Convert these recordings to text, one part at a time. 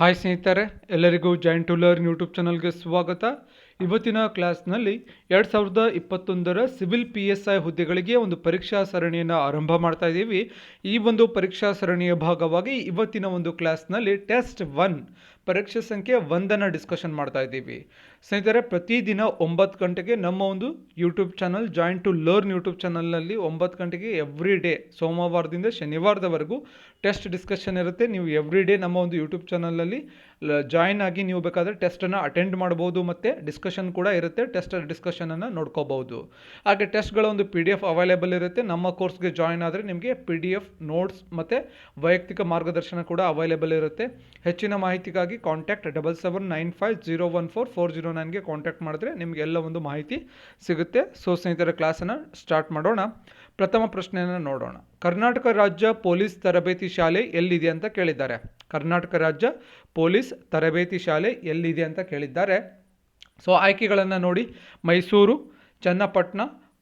Hi ಸ್ನೇಹಿತರೆ, ಎಲ್ಲರಿಗೂ join to learn YouTube ಚಾನಲ್ಗೆ ಸ್ವಾಗತ. ಇವತ್ತಿನ ಕ್ಲಾಸ್ನಲ್ಲಿ 2021 ಸಿವಿಲ್ PSI ಹುದ್ದೆಗಳಿಗೆ ಒಂದು ಪರೀಕ್ಷಾ ಸರಣಿಯನ್ನು ಆರಂಭ ಮಾಡ್ತಾ ಇದ್ದೀವಿ. ಈ ಒಂದು ಪರೀಕ್ಷಾ ಸರಣಿಯ ಭಾಗವಾಗಿ ಇವತ್ತಿನ ಒಂದು ಕ್ಲಾಸ್ನಲ್ಲಿ ಟೆಸ್ಟ್ 1 ಪರೀಕ್ಷೆ ಸಂಖ್ಯೆ 1 ಡಿಸ್ಕಷನ್ ಮಾಡ್ತಾ ಇದ್ದೀವಿ. ಸ್ನೇಹಿತರೆ, ಪ್ರತಿದಿನ 9 ಗಂಟೆಗೆ ನಮ್ಮ ಒಂದು YouTube channel join to learn YouTube ಚಾನಲ್ನಲ್ಲಿ 9 ಗಂಟೆಗೆ ಎವ್ರಿ ಡೇ ಸೋಮವಾರದಿಂದ ಶನಿವಾರದವರೆಗೂ ಟೆಸ್ಟ್ ಡಿಸ್ಕಷನ್ ಇರುತ್ತೆ. ನೀವು ಎವ್ರಿ ಡೇ ನಮ್ಮ ಒಂದು ಯೂಟ್ಯೂಬ್ ಚಾನಲಲ್ಲಿ ಜಾಯಿನ್ ಆಗಿ ನೀವು ಬೇಕಾದರೆ ಟೆಸ್ಟನ್ನು ಅಟೆಂಡ್ ಮಾಡ್ಬೋದು ಮತ್ತು ಡಿಸ್ಕಷನ್ ಕೂಡ ಇರುತ್ತೆ. ಟೆಸ್ಟ್ ಡಿಸ್ಕಷನನ್ನು ನೋಡ್ಕೋಬಹುದು. ಹಾಗೆ ಟೆಸ್ಟ್ಗಳ ಒಂದು PDF ಅವೈಲೇಬಲ್ ಇರುತ್ತೆ. ನಮ್ಮ ಕೋರ್ಸ್ಗೆ ಜಾಯಿನ್ ಆದರೆ ನಿಮಗೆ PDF ನೋಟ್ಸ್ ಮತ್ತು ವೈಯಕ್ತಿಕ ಮಾರ್ಗದರ್ಶನ ಕೂಡ ಅವೈಲೇಬಲ್ ಇರುತ್ತೆ. ಹೆಚ್ಚಿನ ಮಾಹಿತಿಗಾಗಿ ಕಾಂಟ್ಯಾಕ್ಟ್ 7795014409ಗೆ ಕಾಂಟ್ಯಾಕ್ಟ್ ಮಾಡಿದ್ರೆ ನಿಮಗೆ ಎಲ್ಲ ಒಂದು ಮಾಹಿತಿ ಸಿಗುತ್ತೆ. ಸೊ ಸ್ನೇಹಿತರ, ಕ್ಲಾಸನ್ನು ಸ್ಟಾರ್ಟ್ ಮಾಡೋಣ. ಪ್ರಥಮ ಪ್ರಶ್ನೆಯನ್ನು ನೋಡೋಣ. ಕರ್ನಾಟಕ ರಾಜ್ಯ ಪೊಲೀಸ್ ತರಬೇತಿ ಶಾಲೆ ಎಲ್ಲಿದೆ ಅಂತ ಕೇಳಿದ್ದಾರೆ. ಕರ್ನಾಟಕ ರಾಜ್ಯ ಪೊಲೀಸ್ ತರಬೇತಿ ಶಾಲೆ ಎಲ್ಲಿದೆ ಅಂತ ಕೇಳಿದ್ದಾರೆ. ಸೊ ಆಯ್ಕೆಗಳನ್ನು ನೋಡಿ. ಮೈಸೂರು, ಚನ್ನಪಟ್ಟಣ,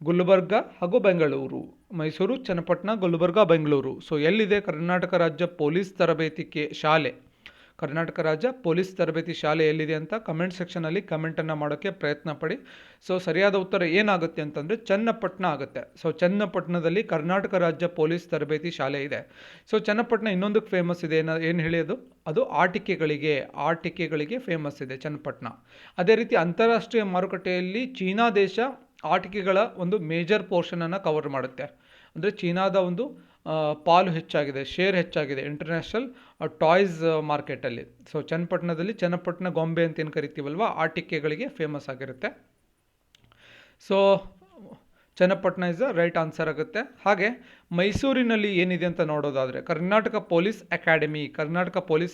ಗುಲ್ಬರ್ಗ ಹಾಗೂ ಬೆಂಗಳೂರು. ಮೈಸೂರು, ಚನ್ನಪಟ್ಟಣ, ಗುಲ್ಬರ್ಗ, ಬೆಂಗಳೂರು. ಸೊ ಎಲ್ಲಿದೆ ಕರ್ನಾಟಕ ರಾಜ್ಯ ಪೊಲೀಸ್ ತರಬೇತಿ ಶಾಲೆ? ಕರ್ನಾಟಕ ರಾಜ್ಯ ಪೊಲೀಸ್ ತರಬೇತಿ ಶಾಲೆ ಎಲ್ಲಿದೆ ಅಂತ ಕಮೆಂಟ್ ಸೆಕ್ಷನಲ್ಲಿ ಕಮೆಂಟನ್ನು ಮಾಡೋಕ್ಕೆ ಪ್ರಯತ್ನ ಪಡಿ. ಸೊ ಸರಿಯಾದ ಉತ್ತರ ಏನಾಗುತ್ತೆ ಅಂತಂದರೆ ಚನ್ನಪಟ್ಟಣ ಆಗುತ್ತೆ. ಸೊ ಚನ್ನಪಟ್ಟಣದಲ್ಲಿ ಕರ್ನಾಟಕ ರಾಜ್ಯ ಪೊಲೀಸ್ ತರಬೇತಿ ಶಾಲೆ ಇದೆ. ಸೊ ಚನ್ನಪಟ್ಟಣ ಇನ್ನೊಂದಕ್ಕೆ ಫೇಮಸ್ ಇದೆ. ಏನು ಹೇಳಿ ಅದು ಆಟಿಕೆಗಳಿಗೆ ಫೇಮಸ್ ಇದೆ ಚನ್ನಪಟ್ಟಣ. ಅದೇ ರೀತಿ ಅಂತಾರಾಷ್ಟ್ರೀಯ ಮಾರುಕಟ್ಟೆಯಲ್ಲಿ ಚೀನಾ ದೇಶ ಆಟಿಕೆಗಳ ಒಂದು ಮೇಜರ್ ಪೋರ್ಷನನ್ನು ಕವರ್ ಮಾಡುತ್ತೆ. ಅಂದರೆ ಚೀನಾದ ಒಂದು ಪಾಲು ಹೆಚ್ಚಾಗಿದೆ, ಶೇರ್ ಹೆಚ್ಚಾಗಿದೆ ಇಂಟರ್ನ್ಯಾಷನಲ್ ಟಾಯ್ಸ್ ಮಾರ್ಕೆಟಲ್ಲಿ. ಸೊ ಚನ್ನಪಟ್ಟಣ ಗೊಂಬೆ ಅಂತ ಏನು ಕರಿತೀವಲ್ವ, ಆಟಿಕೆಗಳಿಗೆ ಫೇಮಸ್ ಆಗಿರುತ್ತೆ. So Channapatna is the right answer ಆಗುತ್ತೆ. ಹಾಗೆ ಮೈಸೂರಿನಲ್ಲಿ ಏನಿದೆ ಅಂತ ನೋಡೋದಾದರೆ ಕರ್ನಾಟಕ ಪೊಲೀಸ್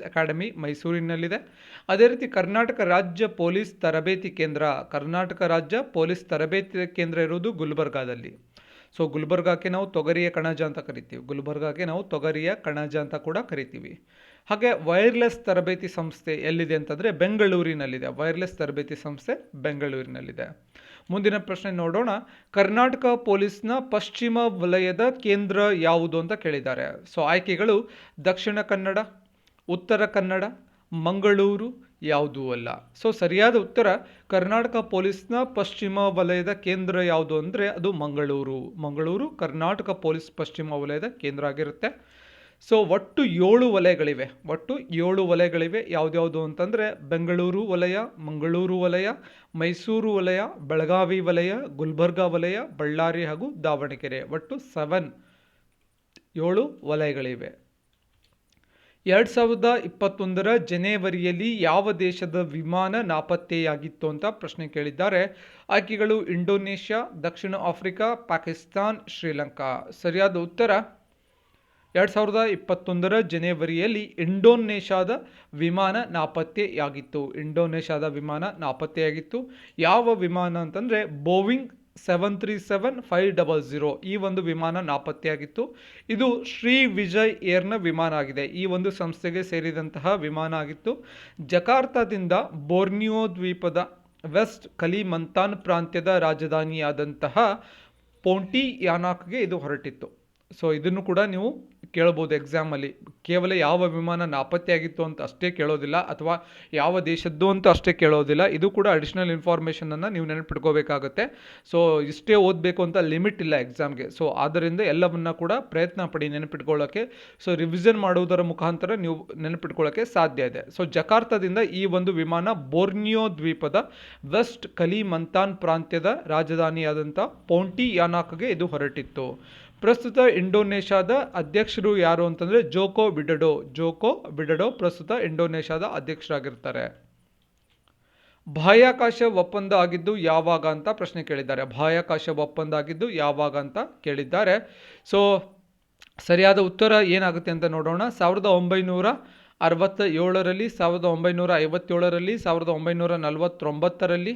ಅಕಾಡೆಮಿ ಮೈಸೂರಿನಲ್ಲಿದೆ. ಅದೇ ರೀತಿ ಕರ್ನಾಟಕ ರಾಜ್ಯ ಪೊಲೀಸ್ ತರಬೇತಿ ಕೇಂದ್ರ ಇರುವುದು ಗುಲ್ಬರ್ಗಾದಲ್ಲಿ. ಸೊ ಗುಲ್ಬರ್ಗಾಕ್ಕೆ ನಾವು ತೊಗರಿಯ ಕಣಜ ಅಂತ ಕೂಡ ಕರಿತೀವಿ. ಹಾಗೆ ವೈರ್ಲೆಸ್ ತರಬೇತಿ ಸಂಸ್ಥೆ ಎಲ್ಲಿದೆ ಅಂತಂದರೆ ಬೆಂಗಳೂರಿನಲ್ಲಿದೆ. ಮುಂದಿನ ಪ್ರಶ್ನೆ ನೋಡೋಣ. ಕರ್ನಾಟಕ ಪೊಲೀಸ್ನ ಪಶ್ಚಿಮ ವಲಯದ ಕೇಂದ್ರ ಯಾವುದು ಅಂತ ಕೇಳಿದ್ದಾರೆ. ಸೊ ಆಯ್ಕೆಗಳು ದಕ್ಷಿಣ ಕನ್ನಡ, ಉತ್ತರ ಕನ್ನಡ, ಮಂಗಳೂರು, ಯಾವುದೂ ಅಲ್ಲ. ಸೊ ಸರಿಯಾದ ಉತ್ತರ ಕರ್ನಾಟಕ ಪೊಲೀಸ್ನ ಪಶ್ಚಿಮ ವಲಯದ ಕೇಂದ್ರ ಯಾವುದು ಅಂದರೆ ಅದು ಮಂಗಳೂರು ಕರ್ನಾಟಕ ಪೊಲೀಸ್ ಪಶ್ಚಿಮ ವಲಯದ ಕೇಂದ್ರ ಆಗಿರುತ್ತೆ. ಸೊ ಒಟ್ಟು 7 ವಲಯಗಳಿವೆ. ಯಾವ್ದ್ಯಾವುದು ಅಂತಂದರೆ ಬೆಂಗಳೂರು ವಲಯ, ಮಂಗಳೂರು ವಲಯ, ಮೈಸೂರು ವಲಯ, ಬೆಳಗಾವಿ ವಲಯ, ಗುಲ್ಬರ್ಗಾ ವಲಯ, ಬಳ್ಳಾರಿ ಹಾಗೂ ದಾವಣಗೆರೆ. ಒಟ್ಟು 7 ವಲಯಗಳಿವೆ. 2021 ಜನವರಿಯಲ್ಲಿ ಯಾವ ದೇಶದ ವಿಮಾನ ನಾಪತ್ತೆಯಾಗಿತ್ತು ಅಂತ ಪ್ರಶ್ನೆ ಕೇಳಿದ್ದಾರೆ. ಆಯ್ಕೆಗಳು ಇಂಡೋನೇಷ್ಯಾ, ದಕ್ಷಿಣ ಆಫ್ರಿಕಾ, ಪಾಕಿಸ್ತಾನ್, ಶ್ರೀಲಂಕಾ. ಸರಿಯಾದ ಉತ್ತರ 2021 ಜನವರಿಯಲ್ಲಿ ಇಂಡೋನೇಷ್ಯಾದ ವಿಮಾನ ನಾಪತ್ತೆಯಾಗಿತ್ತು. ಯಾವ ವಿಮಾನ ಅಂತಂದರೆ ಬೋಯಿಂಗ್ 737-500 ಈ ಒಂದು ವಿಮಾನ ನಾಪತ್ತೆಯಾಗಿತ್ತು. ಇದು ಶ್ರೀ ವಿಜಯ್ ಏರ್ನ ವಿಮಾನ ಆಗಿದೆ. ಈ ಒಂದು ಸಂಸ್ಥೆಗೆ ಸೇರಿದಂತಹ ವಿಮಾನ ಆಗಿತ್ತು. ಜಕಾರ್ತಾದಿಂದ ಬೋರ್ನಿಯೋ ದ್ವೀಪದ ವೆಸ್ಟ್ ಕಲಿಮಂತಾನ್ ಪ್ರಾಂತ್ಯದ ರಾಜಧಾನಿಯಾದಂತಹ ಪೊಂಟಿಯಾನಾಕ್ಗೆ ಇದು ಹೊರಟಿತ್ತು. ಸೊ ಇದನ್ನು ಕೂಡ ನೀವು ಕೇಳಬಹುದು ಎಕ್ಸಾಮಲ್ಲಿ. ಕೇವಲ ಯಾವ ವಿಮಾನ ನಾಪತ್ತೆಯಾಗಿತ್ತು ಅಂತ ಅಷ್ಟೇ ಕೇಳೋದಿಲ್ಲ, ಅಥವಾ ಯಾವ ದೇಶದ್ದು ಅಂತ ಅಷ್ಟೇ ಕೇಳೋದಿಲ್ಲ. ಇದು ಕೂಡ ಅಡಿಷನಲ್ ಇನ್ಫಾರ್ಮೇಷನನ್ನು ನೀವು ನೆನಪಿಟ್ಕೋಬೇಕಾಗುತ್ತೆ. ಸೊ ಇಷ್ಟೇ ಓದಬೇಕು ಅಂತ ಲಿಮಿಟ್ ಇಲ್ಲ ಎಕ್ಸಾಮ್ಗೆ. ಸೊ ಆದ್ದರಿಂದ ಎಲ್ಲವನ್ನ ಕೂಡ ಪ್ರಯತ್ನ ಪಡಿ ನೆನಪಿಟ್ಕೊಳ್ಳೋಕ್ಕೆ. ಸೊ ರಿವಿಷನ್ ಮಾಡುವುದರ ಮುಖಾಂತರ ನೀವು ನೆನಪಿಟ್ಕೊಳ್ಳೋಕ್ಕೆ ಸಾಧ್ಯ ಇದೆ. ಸೊ ಜಕಾರ್ತಾದಿಂದ ಈ ಒಂದು ವಿಮಾನ ಬೋರ್ನಿಯೋ ದ್ವೀಪದ ವೆಸ್ಟ್ ಕಲಿಮಂತಾನ್ ಪ್ರಾಂತ್ಯದ ರಾಜಧಾನಿಯಾದಂಥ ಪೊಂಟಿಯಾನಾಕ್ಗೆ ಇದು ಹೊರಟಿತ್ತು. ಪ್ರಸ್ತುತ ಇಂಡೋನೇಷ್ಯಾದ ಅಧ್ಯಕ್ಷರು ಯಾರು ಅಂತಂದರೆ ಜೋಕೋ ವಿಡೊಡೊ ಪ್ರಸ್ತುತ ಇಂಡೋನೇಷ್ಯಾದ ಅಧ್ಯಕ್ಷರಾಗಿರ್ತಾರೆ. ಬಾಹ್ಯಾಕಾಶ ಒಪ್ಪಂದ ಆಗಿದ್ದು ಯಾವಾಗ ಅಂತ ಪ್ರಶ್ನೆ ಕೇಳಿದ್ದಾರೆ. ಸೊ ಸರಿಯಾದ ಉತ್ತರ ಏನಾಗುತ್ತೆ ಅಂತ ನೋಡೋಣ. 1967ರಲ್ಲಿ, 1957ರಲ್ಲಿ, 1949ರಲ್ಲಿ,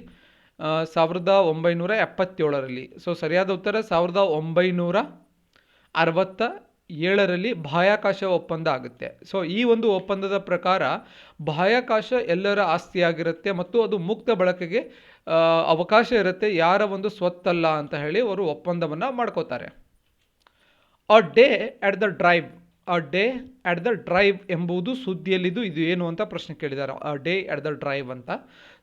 1977ರಲ್ಲಿ. ಸೊ ಸರಿಯಾದ ಉತ್ತರ 1967ರಲ್ಲಿ ಬಾಹ್ಯಾಕಾಶ ಒಪ್ಪಂದ ಆಗುತ್ತೆ. ಸೊ ಈ ಒಂದು ಒಪ್ಪಂದದ ಪ್ರಕಾರ ಬಾಹ್ಯಾಕಾಶ ಎಲ್ಲರ ಆಸ್ತಿಯಾಗಿರುತ್ತೆ ಮತ್ತು ಅದು ಮುಕ್ತ ಬಳಕೆಗೆ ಅವಕಾಶ ಇರುತ್ತೆ, ಯಾರ ಒಂದು ಸ್ವತ್ತಲ್ಲ ಅಂತ ಹೇಳಿ ಅವರು ಒಪ್ಪಂದವನ್ನು ಮಾಡ್ಕೋತಾರೆ. A day at the drive a day at the drive ಎಂಬುದು ಸುದ್ದಿಯಲ್ಲಿದ್ದು ಇದು ಏನು ಅಂತ ಪ್ರಶ್ನೆ ಕೇಳಿದ್ದಾರೆ. A day at the drive ಅಂತ.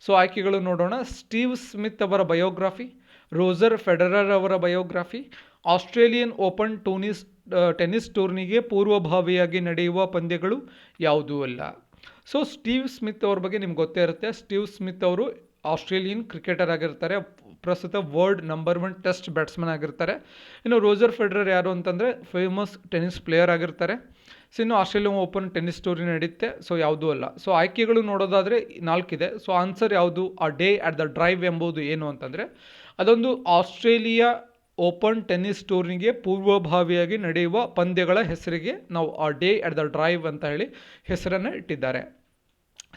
ಸೊ ಆಯ್ಕೆಗಳು ನೋಡೋಣ. ಸ್ಟೀವ್ ಸ್ಮಿತ್ ಅವರ ಬಯೋಗ್ರಫಿ, ರೋಜರ್ ಫೆಡರರ್ ಅವರ ಬಯೋಗ್ರಫಿ, ಆಸ್ಟ್ರೇಲಿಯನ್ ಓಪನ್ ಟೆನ್ನಿಸ್ ಟೂರ್ನಿಗೆ ಪೂರ್ವಭಾವಿಯಾಗಿ ನಡೆಯುವ ಪಂದ್ಯಗಳು ಯಾವುದೂ ಅಲ್ಲ. ಸೊ ಸ್ಟೀವ್ ಸ್ಮಿತ್ ಅವ್ರ ಬಗ್ಗೆ ನಿಮ್ಗೆ ಗೊತ್ತೇ ಇರುತ್ತೆ. ಸ್ಟೀವ್ ಸ್ಮಿತ್ ಅವರು ಆಸ್ಟ್ರೇಲಿಯನ್ ಕ್ರಿಕೆಟರ್ ಆಗಿರ್ತಾರೆ, ಪ್ರಸ್ತುತ ವರ್ಲ್ಡ್ ನಂಬರ್ 1 ಟೆಸ್ಟ್ ಬ್ಯಾಟ್ಸ್ಮನ್ ಆಗಿರ್ತಾರೆ. ಇನ್ನು ರೋಜರ್ ಫೆಡರರ್ ಯಾರು ಅಂತಂದರೆ ಫೇಮಸ್ ಟೆನ್ನಿಸ್ ಪ್ಲೇಯರ್ ಆಗಿರ್ತಾರೆ. ಸೊ ಇನ್ನು ಆಸ್ಟ್ರೇಲಿಯನ್ ಓಪನ್ ಟೆನ್ನಿಸ್ ಟೂರ್ನಿ ನಡೆಯುತ್ತೆ. ಸೊ ಯಾವುದೂ ಅಲ್ಲ. ಸೊ ಆಯ್ಕೆಗಳು ನೋಡೋದಾದರೆ 4 ಇದೆ. ಸೊ ಆನ್ಸರ್ ಯಾವುದು? A day at the drive ಎಂಬುದು ಏನು ಅಂತಂದರೆ ಅದೊಂದು ಆಸ್ಟ್ರೇಲಿಯಾ ಓಪನ್ ಟೆನ್ನಿಸ್ ಟೂರ್ನಿಗೆ ಪೂರ್ವಭಾವಿಯಾಗಿ ನಡೆಯುವ ಪಂದ್ಯಗಳ ಹೆಸರಿಗೆ ನಾವು a day at the drive ಅಂತ ಹೇಳಿ ಹೆಸರನ್ನು ಇಟ್ಟಿದ್ದಾರೆ.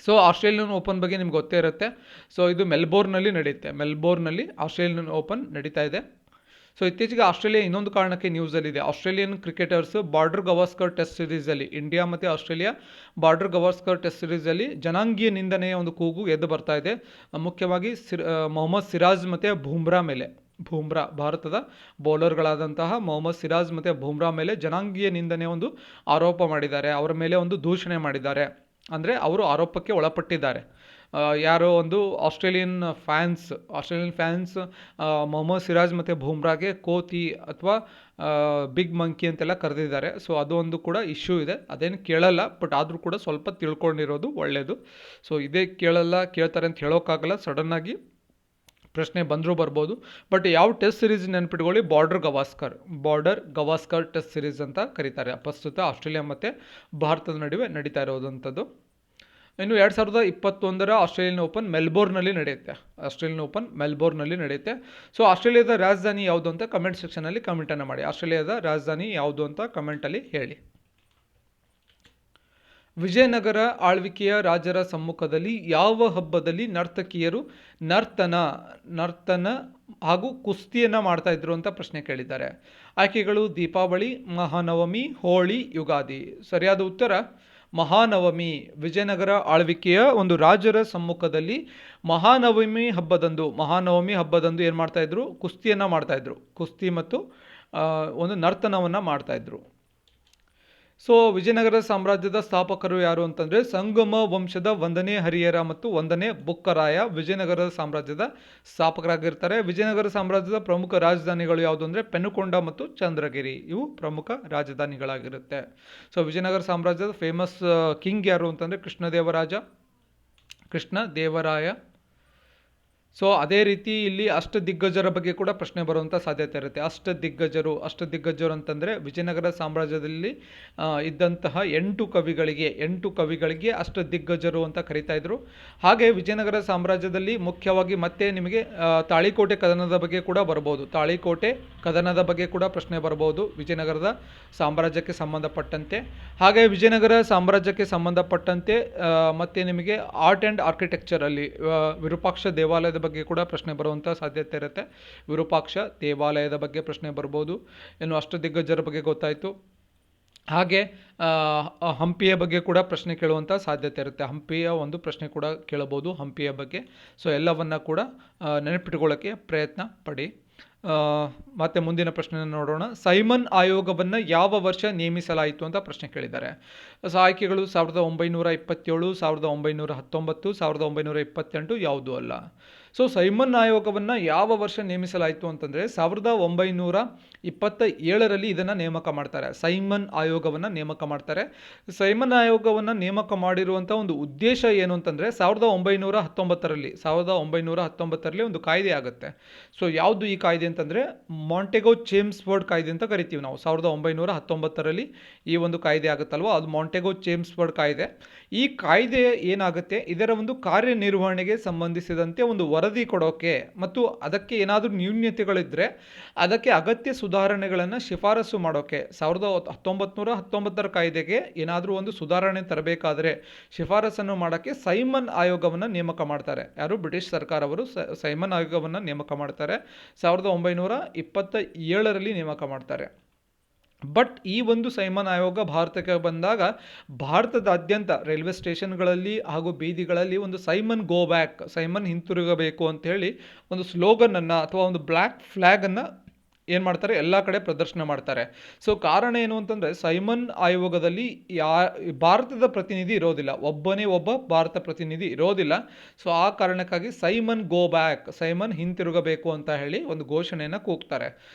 ಸೊ ಆಸ್ಟ್ರೇಲಿಯನ್ ಓಪನ್ ಬಗ್ಗೆ ನಿಮ್ಗೆ ಗೊತ್ತೇ ಇರುತ್ತೆ. ಸೊ ಇದು ಮೆಲ್ಬೋರ್ನಲ್ಲಿ ನಡೆಯುತ್ತೆ. ಮೆಲ್ಬೋರ್ನಲ್ಲಿ ಆಸ್ಟ್ರೇಲಿಯನ್ ಓಪನ್ ನಡೀತಾ ಇದೆ. ಸೊ ಇತ್ತೀಚೆಗೆ ಆಸ್ಟ್ರೇಲಿಯಾ ಇನ್ನೊಂದು ಕಾರಣಕ್ಕೆ ನ್ಯೂಸಲ್ಲಿದೆ. Australian cricketers Border Gavaskar test ಸಿರೀಸಲ್ಲಿ, ಇಂಡಿಯಾ ಮತ್ತು ಆಸ್ಟ್ರೇಲಿಯಾ ಬಾರ್ಡರ್ ಗವಾಸ್ಕರ್ ಟೆಸ್ಟ್ ಸಿರೀಸಲ್ಲಿ ಜನಾಂಗೀಯ ನಿಂದನೆಯ ಒಂದು ಕೂಗು ಎದ್ದು ಬರ್ತಾ ಇದೆ. ಮುಖ್ಯವಾಗಿ ಮೊಹಮ್ಮದ್ ಸಿರಾಜ್ ಮತ್ತು ಬೂಮ್ರಾ ಭಾರತದ ಬೌಲರ್ಗಳಾದಂತಹ ಮೊಹಮ್ಮದ್ ಸಿರಾಜ್ ಮತ್ತು ಬೂಮ್ರಾ ಮೇಲೆ ಜನಾಂಗೀಯ ನಿಂದನೆಯ ಒಂದು ಆರೋಪ ಮಾಡಿದ್ದಾರೆ. ಅವರ ಮೇಲೆ ಒಂದು ದೂಷಣೆ ಮಾಡಿದ್ದಾರೆ. ಅಂದರೆ ಅವರು ಆರೋಪಕ್ಕೆ ಒಳಪಟ್ಟಿದ್ದಾರೆ. ಯಾರೋ ಒಂದು ಆಸ್ಟ್ರೇಲಿಯನ್ ಫ್ಯಾನ್ಸ್ ಮೊಹಮ್ಮದ್ ಸಿರಾಜ್ ಮತ್ತು ಬೂಮ್ರಾಗೆ ಕೋತಿ ಅಥವಾ ಬಿಗ್ ಮಂಕಿ ಅಂತೆಲ್ಲ ಕರೆದಿದ್ದಾರೆ. ಸೊ ಅದು ಒಂದು ಕೂಡ ಇಶ್ಯೂ ಇದೆ. ಅದೇನು ಕೇಳಲ್ಲ, ಬಟ್ ಆದರೂ ಕೂಡ ಸ್ವಲ್ಪ ತಿಳ್ಕೊಂಡಿರೋದು ಒಳ್ಳೆಯದು. ಸೊ ಇದೇ ಕೇಳ್ತಾರೆ ಅಂತ ಹೇಳೋಕ್ಕಾಗಲ್ಲ. ಸಡನ್ನಾಗಿ ಪ್ರಶ್ನೆ ಬಂದರೂ ಬರ್ಬೋದು. ಬಟ್ ಯಾವ ಟೆಸ್ಟ್ ಸಿರೀಸ್ ನೆನ್ಪಿಟ್ಕೊಳ್ಳಿ, ಬಾರ್ಡರ್ ಗವಾಸ್ಕರ್ ಟೆಸ್ಟ್ ಸಿರೀಸ್ ಅಂತ ಕರೀತಾರೆ. ಪ್ರಸ್ತುತ ಆಸ್ಟ್ರೇಲಿಯಾ ಮತ್ತು ಭಾರತದ ನಡುವೆ ನಡೀತಾ ಇರೋದಂಥದ್ದು. ಇನ್ನು 2021 ಆಸ್ಟ್ರೇಲಿಯನ್ ಓಪನ್ ಮೆಲ್ಬೋರ್ನಲ್ಲಿ ನಡೆಯುತ್ತೆ. ಸೊ ಆಸ್ಟ್ರೇಲಿಯಾದ ರಾಜಧಾನಿ ಯಾವುದು ಅಂತ ಕಮೆಂಟ್ ಸೆಕ್ಷನಲ್ಲಿ ಕಮೆಂಟನ್ನು ಮಾಡಿ. ಆಸ್ಟ್ರೇಲಿಯಾದ ರಾಜಧಾನಿ ಯಾವುದು ಅಂತ ಕಮೆಂಟಲ್ಲಿ ಹೇಳಿ. ವಿಜಯನಗರ ಆಳ್ವಿಕೆಯ ರಾಜರ ಸಮ್ಮುಖದಲ್ಲಿ ಯಾವ ಹಬ್ಬದಲ್ಲಿ ನರ್ತಕಿಯರು ನರ್ತನ ಹಾಗೂ ಕುಸ್ತಿಯನ್ನು ಮಾಡ್ತಾ ಇದ್ರು ಅಂತ ಪ್ರಶ್ನೆ ಕೇಳಿದ್ದಾರೆ. ಆಯ್ಕೆಗಳು ದೀಪಾವಳಿ, ಮಹಾನವಮಿ, ಹೋಳಿ, ಯುಗಾದಿ. ಸರಿಯಾದ ಉತ್ತರ ಮಹಾನವಮಿ. ವಿಜಯನಗರ ಆಳ್ವಿಕೆಯ ಒಂದು ರಾಜರ ಸಮ್ಮುಖದಲ್ಲಿ ಮಹಾನವಮಿ ಹಬ್ಬದಂದು ಏನು ಮಾಡ್ತಾಯಿದ್ರು? ಕುಸ್ತಿಯನ್ನು ಮಾಡ್ತಾಯಿದ್ರು. ಕುಸ್ತಿ ಮತ್ತು ಒಂದು ನರ್ತನವನ್ನು ಮಾಡ್ತಾಯಿದ್ರು. ಸೊ ವಿಜಯನಗರ ಸಾಮ್ರಾಜ್ಯದ ಸ್ಥಾಪಕರು ಯಾರು ಅಂತಂದರೆ ಸಂಗಮ ವಂಶದ 1ನೇ ಹರಿಹರ ಮತ್ತು 1ನೇ ಬುಕ್ಕರಾಯ ವಿಜಯನಗರ ಸಾಮ್ರಾಜ್ಯದ ಸ್ಥಾಪಕರಾಗಿರ್ತಾರೆ. ವಿಜಯನಗರ ಸಾಮ್ರಾಜ್ಯದ ಪ್ರಮುಖ ರಾಜಧಾನಿಗಳು ಯಾವುದು ಅಂದರೆ ಪೆನುಕೊಂಡ ಮತ್ತು ಚಂದ್ರಗಿರಿ. ಇವು ಪ್ರಮುಖ ರಾಜಧಾನಿಗಳಾಗಿರುತ್ತೆ. ಸೊ ವಿಜಯನಗರ ಸಾಮ್ರಾಜ್ಯದ ಫೇಮಸ್ ಕಿಂಗ್ ಯಾರು ಅಂತಂದರೆ ಕೃಷ್ಣ ದೇವರಾಯ. ಸೊ ಅದೇ ರೀತಿ ಇಲ್ಲಿ ಅಷ್ಟದಿಗ್ಗಜರ ಬಗ್ಗೆ ಕೂಡ ಪ್ರಶ್ನೆ ಬರುವಂಥ ಸಾಧ್ಯತೆ ಇರುತ್ತೆ. ಅಷ್ಟದಿಗ್ಗಜರು ಅಂತಂದರೆ ವಿಜಯನಗರ ಸಾಮ್ರಾಜ್ಯದಲ್ಲಿ ಇದ್ದಂತಹ 8 ಕವಿಗಳಿಗೆ ಅಷ್ಟದಿಗ್ಗಜರು ಅಂತ ಕರೀತಾ ಇದ್ರು. ಹಾಗೆ ವಿಜಯನಗರ ಸಾಮ್ರಾಜ್ಯದಲ್ಲಿ ಮುಖ್ಯವಾಗಿ ಮತ್ತೆ ನಿಮಗೆ ತಾಳಿಕೋಟೆ ಕದನದ ಬಗ್ಗೆ ಕೂಡ ಬರ್ಬೋದು. ತಾಳಿಕೋಟೆ ಕದನದ ಬಗ್ಗೆ ಕೂಡ ಪ್ರಶ್ನೆ ಬರ್ಬೋದು ವಿಜಯನಗರದ ಸಾಮ್ರಾಜ್ಯಕ್ಕೆ ಸಂಬಂಧಪಟ್ಟಂತೆ. ಹಾಗೆ ವಿಜಯನಗರ ಸಾಮ್ರಾಜ್ಯಕ್ಕೆ ಸಂಬಂಧಪಟ್ಟಂತೆ ಮತ್ತೆ ನಿಮಗೆ ಆರ್ಟ್ ಆ್ಯಂಡ್ ಆರ್ಕಿಟೆಕ್ಚರಲ್ಲಿ ವಿರೂಪಾಕ್ಷ ದೇವಾಲಯದ ಬಗ್ಗೆ ಕೂಡ ಪ್ರಶ್ನೆ ಬರುವಂಥ ಸಾಧ್ಯತೆ ಇರುತ್ತೆ. ವಿರೂಪಾಕ್ಷ ದೇವಾಲಯದ ಬಗ್ಗೆ ಪ್ರಶ್ನೆ ಬರ್ಬೋದು. ಇನ್ನು ಅಷ್ಟದಿಗ್ಗಜರ ಬಗ್ಗೆ ಗೊತ್ತಾಯಿತು. ಹಾಗೆ ಹಂಪಿಯ ಬಗ್ಗೆ ಕೂಡ ಪ್ರಶ್ನೆ ಕೇಳುವಂಥ ಸಾಧ್ಯತೆ ಇರುತ್ತೆ. ಹಂಪಿಯ ಒಂದು ಪ್ರಶ್ನೆ ಕೂಡ ಕೇಳಬಹುದು ಹಂಪಿಯ ಬಗ್ಗೆ. ಸೊ ಎಲ್ಲವನ್ನ ಕೂಡ ನೆನಪಿಟ್ಕೊಳ್ಳೋಕ್ಕೆ ಪ್ರಯತ್ನ ಪಡಿ. ಮತ್ತೆ ಮುಂದಿನ ಪ್ರಶ್ನೆಯನ್ನು ನೋಡೋಣ. ಸೈಮನ್ ಆಯೋಗವನ್ನು ಯಾವ ವರ್ಷ ನೇಮಿಸಲಾಯಿತು ಅಂತ ಪ್ರಶ್ನೆ ಕೇಳಿದ್ದಾರೆ. ಆಯ್ಕೆಗಳು 1927, 1919, 1928 ಯಾವುದೂ ಅಲ್ಲ. ಸೊ ಸೈಮನ್ ಆಯೋಗವನ್ನು ಯಾವ ವರ್ಷ ನೇಮಿಸಲಾಯಿತು ಅಂತಂದರೆ 1927ರಲ್ಲಿ ಇದನ್ನು ನೇಮಕ ಮಾಡ್ತಾರೆ. ಸೈಮನ್ ಆಯೋಗವನ್ನು ನೇಮಕ ಮಾಡ್ತಾರೆ. ಸೈಮನ್ ಆಯೋಗವನ್ನು ನೇಮಕ ಮಾಡಿರುವಂಥ ಒಂದು ಉದ್ದೇಶ ಏನು ಅಂತಂದರೆ 1919ರಲ್ಲಿ ಒಂದು ಕಾಯ್ದೆ ಆಗುತ್ತೆ. ಸೊ ಯಾವುದು ಈ ಕಾಯ್ದೆ ಅಂತಂದರೆ ಮಾಂಟೆಗೋ ಚೇಮ್ಸ್ಫರ್ಡ್ ಕಾಯ್ದೆ ಅಂತ ಕರಿತೀವಿ ನಾವು. 1919ರಲ್ಲಿ ಈ ಒಂದು ಕಾಯ್ದೆ ಆಗುತ್ತಲ್ವ, ಅದು ಮಾಂಟೆಗೋ ಚೇಮ್ಸ್ಫರ್ಡ್ ಕಾಯ್ದೆ. ಈ ಕಾಯ್ದೆ ಏನಾಗುತ್ತೆ, ಇದರ ಒಂದು ಕಾರ್ಯನಿರ್ವಹಣೆಗೆ ಸಂಬಂಧಿಸಿದಂತೆ ಒಂದು ವರದಿ ಕೊಡೋಕೆ ಮತ್ತು ಅದಕ್ಕೆ ಏನಾದರೂ ನ್ಯೂನ್ಯತೆಗಳಿದ್ದರೆ ಅದಕ್ಕೆ ಅಗತ್ಯ ಸುಧಾರಣೆಗಳನ್ನು ಶಿಫಾರಸು ಮಾಡೋಕ್ಕೆ 1919ರ ಕಾಯ್ದೆಗೆ ಏನಾದರೂ ಒಂದು ಸುಧಾರಣೆ ತರಬೇಕಾದರೆ ಶಿಫಾರಸನ್ನು ಮಾಡೋಕ್ಕೆ ಸೈಮನ್ ಆಯೋಗವನ್ನು ನೇಮಕ ಮಾಡ್ತಾರೆ. ಯಾರು? ಬ್ರಿಟಿಷ್ ಸರ್ಕಾರವರು ಸೈಮನ್ ಆಯೋಗವನ್ನು ನೇಮಕ ಮಾಡ್ತಾರೆ. 1927ರಲ್ಲಿ ನೇಮಕ ಮಾಡ್ತಾರೆ. ಬಟ್ ಈ ಒಂದು ಸೈಮನ್ ಆಯೋಗ ಭಾರತಕ್ಕೆ ಬಂದಾಗ ಭಾರತದಾದ್ಯಂತ ರೈಲ್ವೆ ಸ್ಟೇಷನ್ಗಳಲ್ಲಿ ಹಾಗೂ ಬೀದಿಗಳಲ್ಲಿ ಒಂದು ಸೈಮನ್ ಗೋ ಬ್ಯಾಕ್, ಸೈಮನ್ ಹಿಂತಿರುಗಬೇಕು ಅಂಥೇಳಿ ಒಂದು ಸ್ಲೋಗನನ್ನು ಅಥವಾ ಒಂದು ಬ್ಲ್ಯಾಕ್ ಫ್ಲ್ಯಾಗನ್ನು ಏನು ಮಾಡ್ತಾರೆ, ಎಲ್ಲ ಕಡೆ ಪ್ರದರ್ಶನ ಮಾಡ್ತಾರೆ. ಸೊ ಕಾರಣ ಏನು ಅಂತಂದರೆ, ಸೈಮನ್ ಆಯೋಗದಲ್ಲಿ ಭಾರತದ ಪ್ರತಿನಿಧಿ ಇರೋದಿಲ್ಲ, ಒಬ್ಬನೇ ಒಬ್ಬ ಭಾರತ ಪ್ರತಿನಿಧಿ ಇರೋದಿಲ್ಲ. ಸೊ ಆ ಕಾರಣಕ್ಕಾಗಿ ಸೈಮನ್ ಗೋ ಬ್ಯಾಕ್, ಸೈಮನ್ ಹಿಂತಿರುಗಬೇಕು ಅಂತ ಹೇಳಿ ಒಂದು ಘೋಷಣೆಯನ್ನು ಕೂಗ್ತಾರೆ.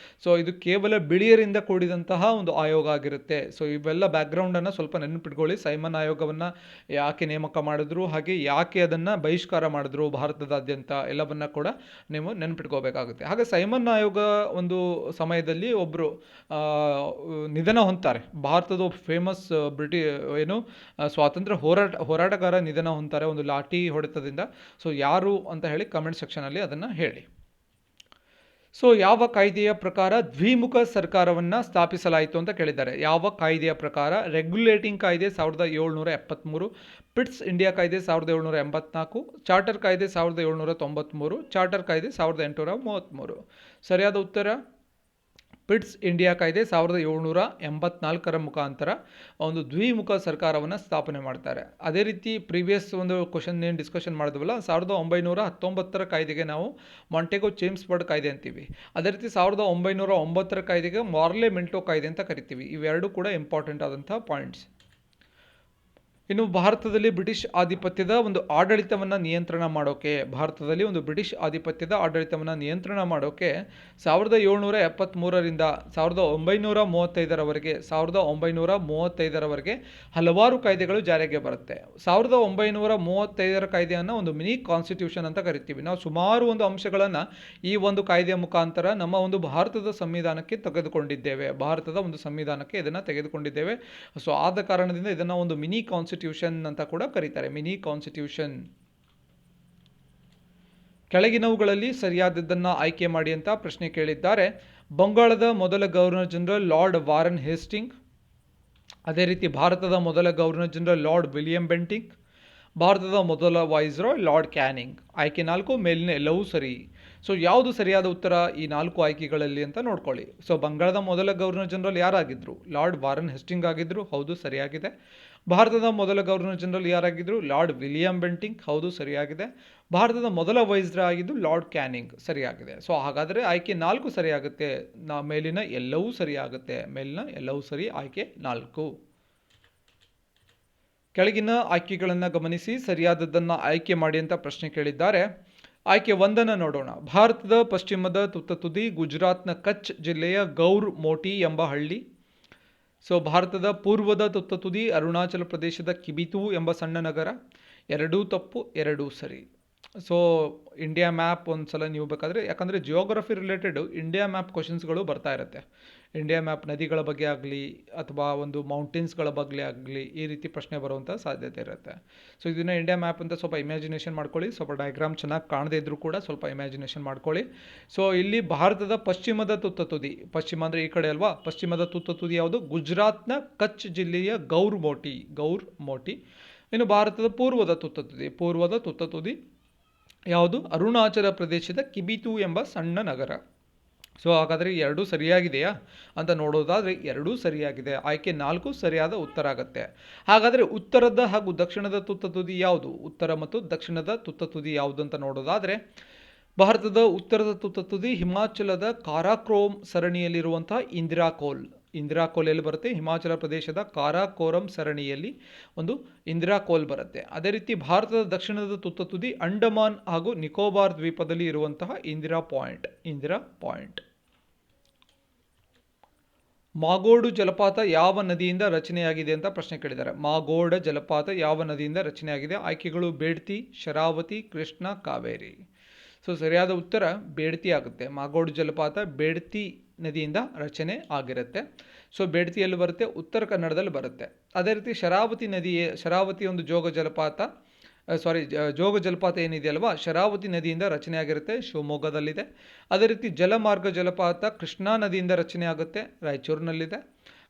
ಸೊ ಇದು ಕೇವಲ ಬಿಳಿಯರಿಂದ ಕೂಡಿದಂತಹ ಒಂದು ಆಯೋಗ ಆಗಿರುತ್ತೆ. ಸೊ ಇವೆಲ್ಲ ಬ್ಯಾಕ್ಗ್ರೌಂಡನ್ನು ಸ್ವಲ್ಪ ನೆನಪಿಟ್ಕೊಳ್ಳಿ. ಸೈಮನ್ ಆಯೋಗವನ್ನು ಯಾಕೆ ನೇಮಕ ಮಾಡಿದ್ರು, ಹಾಗೆ ಯಾಕೆ ಅದನ್ನು ಬಹಿಷ್ಕಾರ ಮಾಡಿದ್ರು ಭಾರತದಾದ್ಯಂತ, ಎಲ್ಲವನ್ನ ಕೂಡ ನೀವು ನೆನಪಿಟ್ಕೋಬೇಕಾಗುತ್ತೆ. ಹಾಗೆ ಸೈಮನ್ ಆಯೋಗ ಒಂದು ಸಮಯದಲ್ಲಿ ಒಬ್ಬರು ನಿಧನ ಹೊಂದ್ತಾರೆ. ಭಾರತದ ಫೇಮಸ್ ಸ್ವಾತಂತ್ರ್ಯ ಹೋರಾಟಗಾರ ನಿಧನ ಹೊಂದ್ತಾರೆ ಒಂದು ಲಾಠಿ ಹೊಡೆತದಿಂದ. ಸೊ ಯಾರು ಅಂತ ಹೇಳಿ ಕಮೆಂಟ್ ಸೆಕ್ಷನಲ್ಲಿ ಅದನ್ನು ಹೇಳಿ. ಸೊ ಯಾವ ಕಾಯ್ದೆಯ ಪ್ರಕಾರ ದ್ವಿಮುಖ ಸರ್ಕಾರವನ್ನು ಸ್ಥಾಪಿಸಲಾಯಿತು ಅಂತ ಕೇಳಿದ್ದಾರೆ. ಯಾವ ಕಾಯ್ದೆಯ ಪ್ರಕಾರ? ರೆಗ್ಯುಲೇಟಿಂಗ್ ಕಾಯ್ದೆ 1773, ಪಿಟ್ಸ್ ಇಂಡಿಯಾ ಕಾಯ್ದೆ 1784, ಚಾರ್ಟರ್ ಕಾಯ್ದೆ 1793, ಚಾರ್ಟರ್ ಕಾಯ್ದೆ 1833. ಸರಿಯಾದ ಉತ್ತರ ಪಿಟ್ಸ್ ಇಂಡಿಯಾ ಕಾಯ್ದೆ 1784 ಮುಖಾಂತರ ಒಂದು ದ್ವಿಮುಖ ಸರ್ಕಾರವನ್ನು ಸ್ಥಾಪನೆ ಮಾಡ್ತಾರೆ. ಅದೇ ರೀತಿ ಪ್ರೀವಿಯಸ್ ಒಂದು ಕ್ವಶನ್ ಏನು ಡಿಸ್ಕಷನ್ ಮಾಡಿದ್ವಲ್ಲ, 1919 ಕಾಯ್ದೆಗೆ ನಾವು ಮಾಂಟೆಗೋ ಚೇಮ್ಸ್ಬರ್ಗ್ ಕಾಯ್ದೆ ಅಂತೀವಿ. ಅದೇ ರೀತಿ 1909 ಕಾಯ್ದೆಗೆ ಮಾರ್ಲೆ ಮಿಂಟೋ ಕಾಯ್ದೆ ಅಂತ ಕರಿತೀವಿ. ಇವೆರಡೂ ಕೂಡ ಇಂಪಾರ್ಟೆಂಟ್ ಆದಂಥ ಪಾಯಿಂಟ್ಸ್. ಇನ್ನು ಭಾರತದಲ್ಲಿ ಬ್ರಿಟಿಷ್ ಆಧಿಪತ್ಯದ ಒಂದು ಆಡಳಿತವನ್ನು ನಿಯಂತ್ರಣ ಮಾಡೋಕೆ, ಭಾರತದಲ್ಲಿ ಒಂದು ಬ್ರಿಟಿಷ್ ಆಧಿಪತ್ಯದ ಆಡಳಿತವನ್ನು ನಿಯಂತ್ರಣ ಮಾಡೋಕೆ 1773ರಿಂದ 1935ರವರೆಗೆ 1935ರವರೆಗೆ ಹಲವಾರು ಕಾಯ್ದೆಗಳು ಜಾರಿಗೆ ಬರುತ್ತೆ. 1935ರ ಕಾಯ್ದೆಯನ್ನು ಒಂದು ಮಿನಿ ಕಾನ್ಸ್ಟಿಟ್ಯೂಷನ್ ಅಂತ ಕರಿತೀವಿ. ನಾವು ಸುಮಾರು ಒಂದು ಅಂಶಗಳನ್ನು ಈ ಒಂದು ಕಾಯ್ದೆಯ ಮುಖಾಂತರ ನಮ್ಮ ಒಂದು ಭಾರತದ ಸಂವಿಧಾನಕ್ಕೆ ತೆಗೆದುಕೊಂಡಿದ್ದೇವೆ. ಭಾರತದ ಒಂದು ಸಂವಿಧಾನಕ್ಕೆ ಇದನ್ನು ತೆಗೆದುಕೊಂಡಿದ್ದೇವೆ. ಸೊ ಆದ ಕಾರಣದಿಂದ ಇದನ್ನು ಒಂದು ಮಿನಿ ಕಾನ್ಸ್ಟಿಟ್ಯೂಷನ್ ಅಂತ ಕೂಡ ಕರೀತಾರೆ, ಮಿನಿ ಕಾನ್ಸ್ಟಿಟ್ಯೂಷನ್. ಕೆಳಗಿನವುಗಳಲ್ಲಿ ಸರಿಯಾದದ್ದನ್ನು ಆಯ್ಕೆ ಮಾಡಿ ಅಂತ ಪ್ರಶ್ನೆ ಕೇಳಿದ್ದಾರೆ. ಬಂಗಾಳದ ಮೊದಲ governor general lord Warren Hastings. ಅದೇ ರೀತಿ ಭಾರತದ ಮೊದಲ governor general lord William Bentinck. ಭಾರತದ ಮೊದಲ ವಾಯ್ಸ್ರಾಯ್ ಲಾರ್ಡ್ ಕ್ಯಾನಿಂಗ್. ಆಯ್ಕೆ 4 ಮೇಲಿನ ಎಲ್ಲವೂ ಸರಿ. ಸೊ ಯಾವುದು ಸರಿಯಾದ ಉತ್ತರ ಈ 4 ಆಯ್ಕೆಗಳಲ್ಲಿ ಅಂತ ನೋಡ್ಕೊಳ್ಳಿ. ಸೊ ಬಂಗಾಳದ ಮೊದಲ ಗವರ್ನರ್ ಜನರಲ್ ಯಾರಾಗಿದ್ದರು? ಲಾರ್ಡ್ ವಾರನ್ ಹೇಸ್ಟಿಂಗ್ ಆಗಿದ್ದರು, ಹೌದು ಸರಿಯಾಗಿದೆ. ಭಾರತದ ಮೊದಲ ಗವರ್ನರ್ ಜನರಲ್ ಯಾರಾಗಿದ್ದರು? ಲಾರ್ಡ್ ವಿಲಿಯಂ ಬೆಂಟಿಂಗ್, ಹೌದು ಸರಿಯಾಗಿದೆ. ಭಾರತದ ಮೊದಲ ವೈಸ್ರಾಯ್ ಆಗಿದ್ದು ಲಾರ್ಡ್ ಕ್ಯಾನಿಂಗ್, ಸರಿಯಾಗಿದೆ. ಸೊ ಹಾಗಾದರೆ ಆಯ್ಕೆ 4 ಸರಿಯಾಗುತ್ತೆ. ಮೇಲಿನ ಎಲ್ಲವೂ ಸರಿಯಾಗುತ್ತೆ, ಮೇಲಿನ ಎಲ್ಲವೂ ಸರಿ, ಆಯ್ಕೆ 4. ಕೆಳಗಿನ ಆಯ್ಕೆಗಳನ್ನು ಗಮನಿಸಿ ಸರಿಯಾದದ್ದನ್ನು ಆಯ್ಕೆ ಮಾಡಿ ಅಂತ ಪ್ರಶ್ನೆ ಕೇಳಿದ್ದಾರೆ. ಆಯ್ಕೆ 1 ನೋಡೋಣ. ಭಾರತದ ಪಶ್ಚಿಮದ ತುತ್ತ ತುದಿ ಗುಜರಾತ್ನ ಕಚ್ ಜಿಲ್ಲೆಯ ಗೌರ್ ಮೋಟಿ ಎಂಬ ಹಳ್ಳಿ. ಸೊ ಭಾರತದ ಪೂರ್ವದ ತುತ್ತ ತುದಿ ಅರುಣಾಚಲ ಪ್ರದೇಶದ ಕಿಬಿತು ಎಂಬ ಸಣ್ಣ ನಗರ. ಎರಡೂ ತಪ್ಪು, ಎರಡೂ ಸರಿ. ಸೊ ಇಂಡಿಯಾ ಮ್ಯಾಪ್ ಒಂದು ಸಲ ನೀವು ಬೇಕಾದರೆ, ಯಾಕಂದರೆ ಜಿಯೋಗ್ರಫಿ ರಿಲೇಟೆಡ್ ಇಂಡಿಯಾ ಮ್ಯಾಪ್ ಕ್ವಶನ್ಸ್ಗಳು ಬರ್ತಾ ಇರುತ್ತೆ. ಇಂಡಿಯಾ ಮ್ಯಾಪ್ ನದಿಗಳ ಬಗ್ಗೆ ಆಗಲಿ ಅಥವಾ ಒಂದು ಮೌಂಟೇನ್ಸ್ಗಳ ಬಗ್ಗೆ ಆಗಲಿ ಈ ರೀತಿ ಪ್ರಶ್ನೆ ಬರುವಂಥ ಸಾಧ್ಯತೆ ಇರುತ್ತೆ. ಸೊ ಇದನ್ನು ಇಂಡಿಯಾ ಮ್ಯಾಪ್ ಅಂತ ಸ್ವಲ್ಪ ಇಮ್ಯಾಜಿನೇಷನ್ ಮಾಡ್ಕೊಳ್ಳಿ. ಸ್ವಲ್ಪ ಡಯಾಗ್ರಾಮ್ ಚೆನ್ನಾಗಿ ಕಾಣದೇ ಇದ್ದರೂ ಕೂಡ ಸ್ವಲ್ಪ ಇಮ್ಯಾಜಿನೇಷನ್ ಮಾಡ್ಕೊಳ್ಳಿ. ಸೊ ಇಲ್ಲಿ ಭಾರತದ ಪಶ್ಚಿಮದ ತುತ್ತ ತುದಿ, ಪಶ್ಚಿಮ ಅಂದರೆ ಈ ಕಡೆ ಅಲ್ವಾ, ಪಶ್ಚಿಮದ ತುತ್ತ ತುದಿ ಯಾವುದು? ಗುಜರಾತ್ನ ಕಚ್ ಜಿಲ್ಲೆಯ ಗೌರ್ ಮೋಟಿ. ಇನ್ನು ಭಾರತದ ಪೂರ್ವದ ತುತ್ತ ತುದಿ ಯಾವುದು? ಅರುಣಾಚಲ ಪ್ರದೇಶದ ಕಿಬಿತು ಎಂಬ ಸಣ್ಣ ನಗರ. ಸೊ ಹಾಗಾದರೆ ಎರಡೂ ಸರಿಯಾಗಿದೆಯಾ ಅಂತ ನೋಡೋದಾದರೆ ಎರಡೂ ಸರಿಯಾಗಿದೆ. ಆಯ್ಕೆ 4 ಸರಿಯಾದ ಉತ್ತರ ಆಗುತ್ತೆ. ಹಾಗಾದರೆ ಉತ್ತರದ ಹಾಗೂ ದಕ್ಷಿಣದ ತುತ್ತ ತುದಿ ಯಾವುದು? ಉತ್ತರ ಮತ್ತು ದಕ್ಷಿಣದ ತುತ್ತ ತುದಿ ಯಾವುದು ಅಂತ ನೋಡೋದಾದರೆ, ಭಾರತದ ಉತ್ತರದ ತುತ್ತ ತುದಿ ಹಿಮಾಚಲದ ಕಾರಾಕೋರಂ ಸರಣಿಯಲ್ಲಿರುವಂತಹ ಇಂದಿರಾಕೋಲ್ ಎಲ್ಲಿ ಬರುತ್ತೆ? ಹಿಮಾಚಲ ಪ್ರದೇಶದ ಕಾರಾಕೋರಂ ಸರಣಿಯಲ್ಲಿ ಒಂದು ಇಂದಿರಾಕೋಲ್ ಬರುತ್ತೆ. ಅದೇ ರೀತಿ ಭಾರತದ ದಕ್ಷಿಣದ ತುತ್ತ ತುದಿ ಅಂಡಮಾನ್ ಹಾಗೂ ನಿಕೋಬಾರ್ ದ್ವೀಪದಲ್ಲಿ ಇರುವಂತಹ ಇಂದಿರಾ ಪಾಯಿಂಟ್. ಮಾಗೋಡು ಜಲಪಾತ ಯಾವ ನದಿಯಿಂದ ರಚನೆಯಾಗಿದೆ ಅಂತ ಪ್ರಶ್ನೆ ಕೇಳಿದ್ದಾರೆ. ಮಾಗೋಡ ಜಲಪಾತ ಯಾವ ನದಿಯಿಂದ ರಚನೆಯಾಗಿದೆ? ಆಯ್ಕೆಗಳು ಬೇಡ್ತಿ, ಶರಾವತಿ, ಕೃಷ್ಣ, ಕಾವೇರಿ. ಸೊ ಸರಿಯಾದ ಉತ್ತರ ಬೇಡ್ತಿ ಆಗುತ್ತೆ. ಮಾಗೋಡು ಜಲಪಾತ ಬೇಡ್ತಿ ನದಿಯಿಂದ ರಚನೆ ಆಗಿರುತ್ತೆ. ಸೊ ಬೇಡ್ತಿಯಲ್ಲಿ ಬರುತ್ತೆ, ಉತ್ತರ ಕನ್ನಡದಲ್ಲಿ ಬರುತ್ತೆ. ಅದೇ ರೀತಿ ಶರಾವತಿ ಒಂದು ಜೋಗ ಜಲಪಾತ ಏನಿದೆಯಲ್ವಾ, ಶರಾವತಿ ನದಿಯಿಂದ ರಚನೆ ಆಗಿರುತ್ತೆ, ಶಿವಮೊಗ್ಗದಲ್ಲಿದೆ. ಅದೇ ರೀತಿ ಜಲಮಾರ್ಗ ಜಲಪಾತ ಕೃಷ್ಣಾ ನದಿಯಿಂದ ರಚನೆ ಆಗುತ್ತೆ, ರಾಯಚೂರಿನಲ್ಲಿದೆ.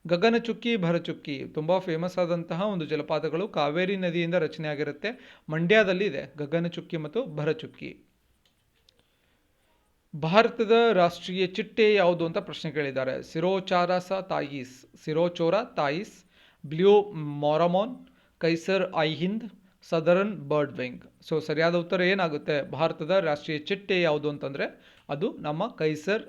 ಗಗನಚುಕ್ಕಿ, ಭರಚುಕ್ಕಿ ತುಂಬ ಫೇಮಸ್ ಆದಂತಹ ಒಂದು ಜಲಪಾತಗಳು ಕಾವೇರಿ ನದಿಯಿಂದ ರಚನೆ ಆಗಿರುತ್ತೆ, ಮಂಡ್ಯದಲ್ಲಿ ಇದೆ ಗಗನಚುಕ್ಕಿ ಮತ್ತು ಭರಚುಕ್ಕಿ. ಭಾರತದ ರಾಷ್ಟ್ರೀಯ ಚಿಟ್ಟೆ ಯಾವುದು ಅಂತ ಪ್ರಶ್ನೆ ಕೇಳಿದ್ದಾರೆ. Cirrochroa thais, blue Mormon, Kaiser i Hind, southern bird wing. So ಸರಿಯಾದ ಉತ್ತರ ಏನಾಗುತ್ತೆ? ಭಾರತದ ರಾಷ್ಟ್ರೀಯ ಚಿಟ್ಟೆ ಯಾವುದು ಅಂತಂದರೆ ಅದು ನಮ್ಮ ಕೈಸರ್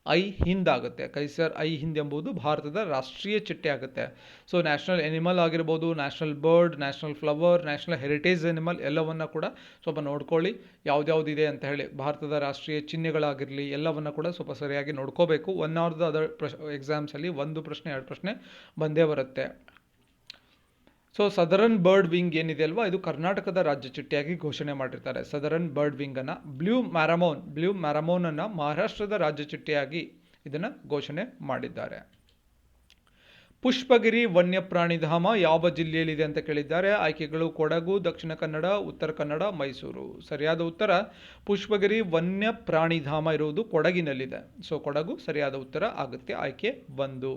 ಐ ಹಿಂದ್ ಆಗುತ್ತೆ. ಕೈಸರ್ ಐ ಹಿಂದ್ ಎಂಬುದು ಭಾರತದ ರಾಷ್ಟ್ರೀಯ ಚಿಟ್ಟೆ ಆಗುತ್ತೆ. ಸೊ ನ್ಯಾಷನಲ್ ಎನಿಮಲ್ ಆಗಿರ್ಬೋದು, national bird, national flower, national heritage animal ಎಲ್ಲವನ್ನು ಕೂಡ ಸ್ವಲ್ಪ ನೋಡ್ಕೊಳ್ಳಿ ಯಾವ್ದ್ಯಾವ್ದಿದೆ ಅಂತ ಹೇಳಿ. ಭಾರತದ ರಾಷ್ಟ್ರೀಯ ಚಿಹ್ನೆಗಳಾಗಿರಲಿ ಎಲ್ಲವನ್ನು ಕೂಡ ಸ್ವಲ್ಪ ಸರಿಯಾಗಿ ನೋಡ್ಕೋಬೇಕು. 1 ಆರ್ ದ ಅದರ್ ಎಕ್ಸಾಮ್ಸಲ್ಲಿ 1 ಪ್ರಶ್ನೆ 2 ಪ್ರಶ್ನೆ ಬಂದೇ ಬರುತ್ತೆ. ಸೊ ಸದರನ್ ಬರ್ಡ್ ವಿಂಗ್ ಏನಿದೆ ಅಲ್ವಾ, ಇದು ಕರ್ನಾಟಕದ ರಾಜ್ಯ ಚಿಟ್ಟೆಯಾಗಿ ಘೋಷಣೆ ಮಾಡಿರ್ತಾರೆ. ಸದರನ್ ಬರ್ಡ್ ವಿಂಗನ್ನು. ಬ್ಲೂ ಮ್ಯಾರಮೋನನ್ನು ಮಹಾರಾಷ್ಟ್ರದ ರಾಜ್ಯ ಚಿಟ್ಟೆಯಾಗಿ ಇದನ್ನು ಘೋಷಣೆ ಮಾಡಿದ್ದಾರೆ. ಪುಷ್ಪಗಿರಿ ವನ್ಯಪ್ರಾಣಿಧಾಮ ಯಾವ ಜಿಲ್ಲೆಯಲ್ಲಿದೆ ಅಂತ ಕೇಳಿದ್ದಾರೆ. ಆಯ್ಕೆಗಳು ಕೊಡಗು, ದಕ್ಷಿಣ ಕನ್ನಡ, ಉತ್ತರ ಕನ್ನಡ, ಮೈಸೂರು. ಸರಿಯಾದ ಉತ್ತರ ಪುಷ್ಪಗಿರಿ ವನ್ಯಪ್ರಾಣಿಧಾಮ ಇರುವುದು ಕೊಡಗಿನಲ್ಲಿದೆ. ಸೊ ಕೊಡಗು ಸರಿಯಾದ ಉತ್ತರ ಆಗುತ್ತೆ, ಆಯ್ಕೆ 1.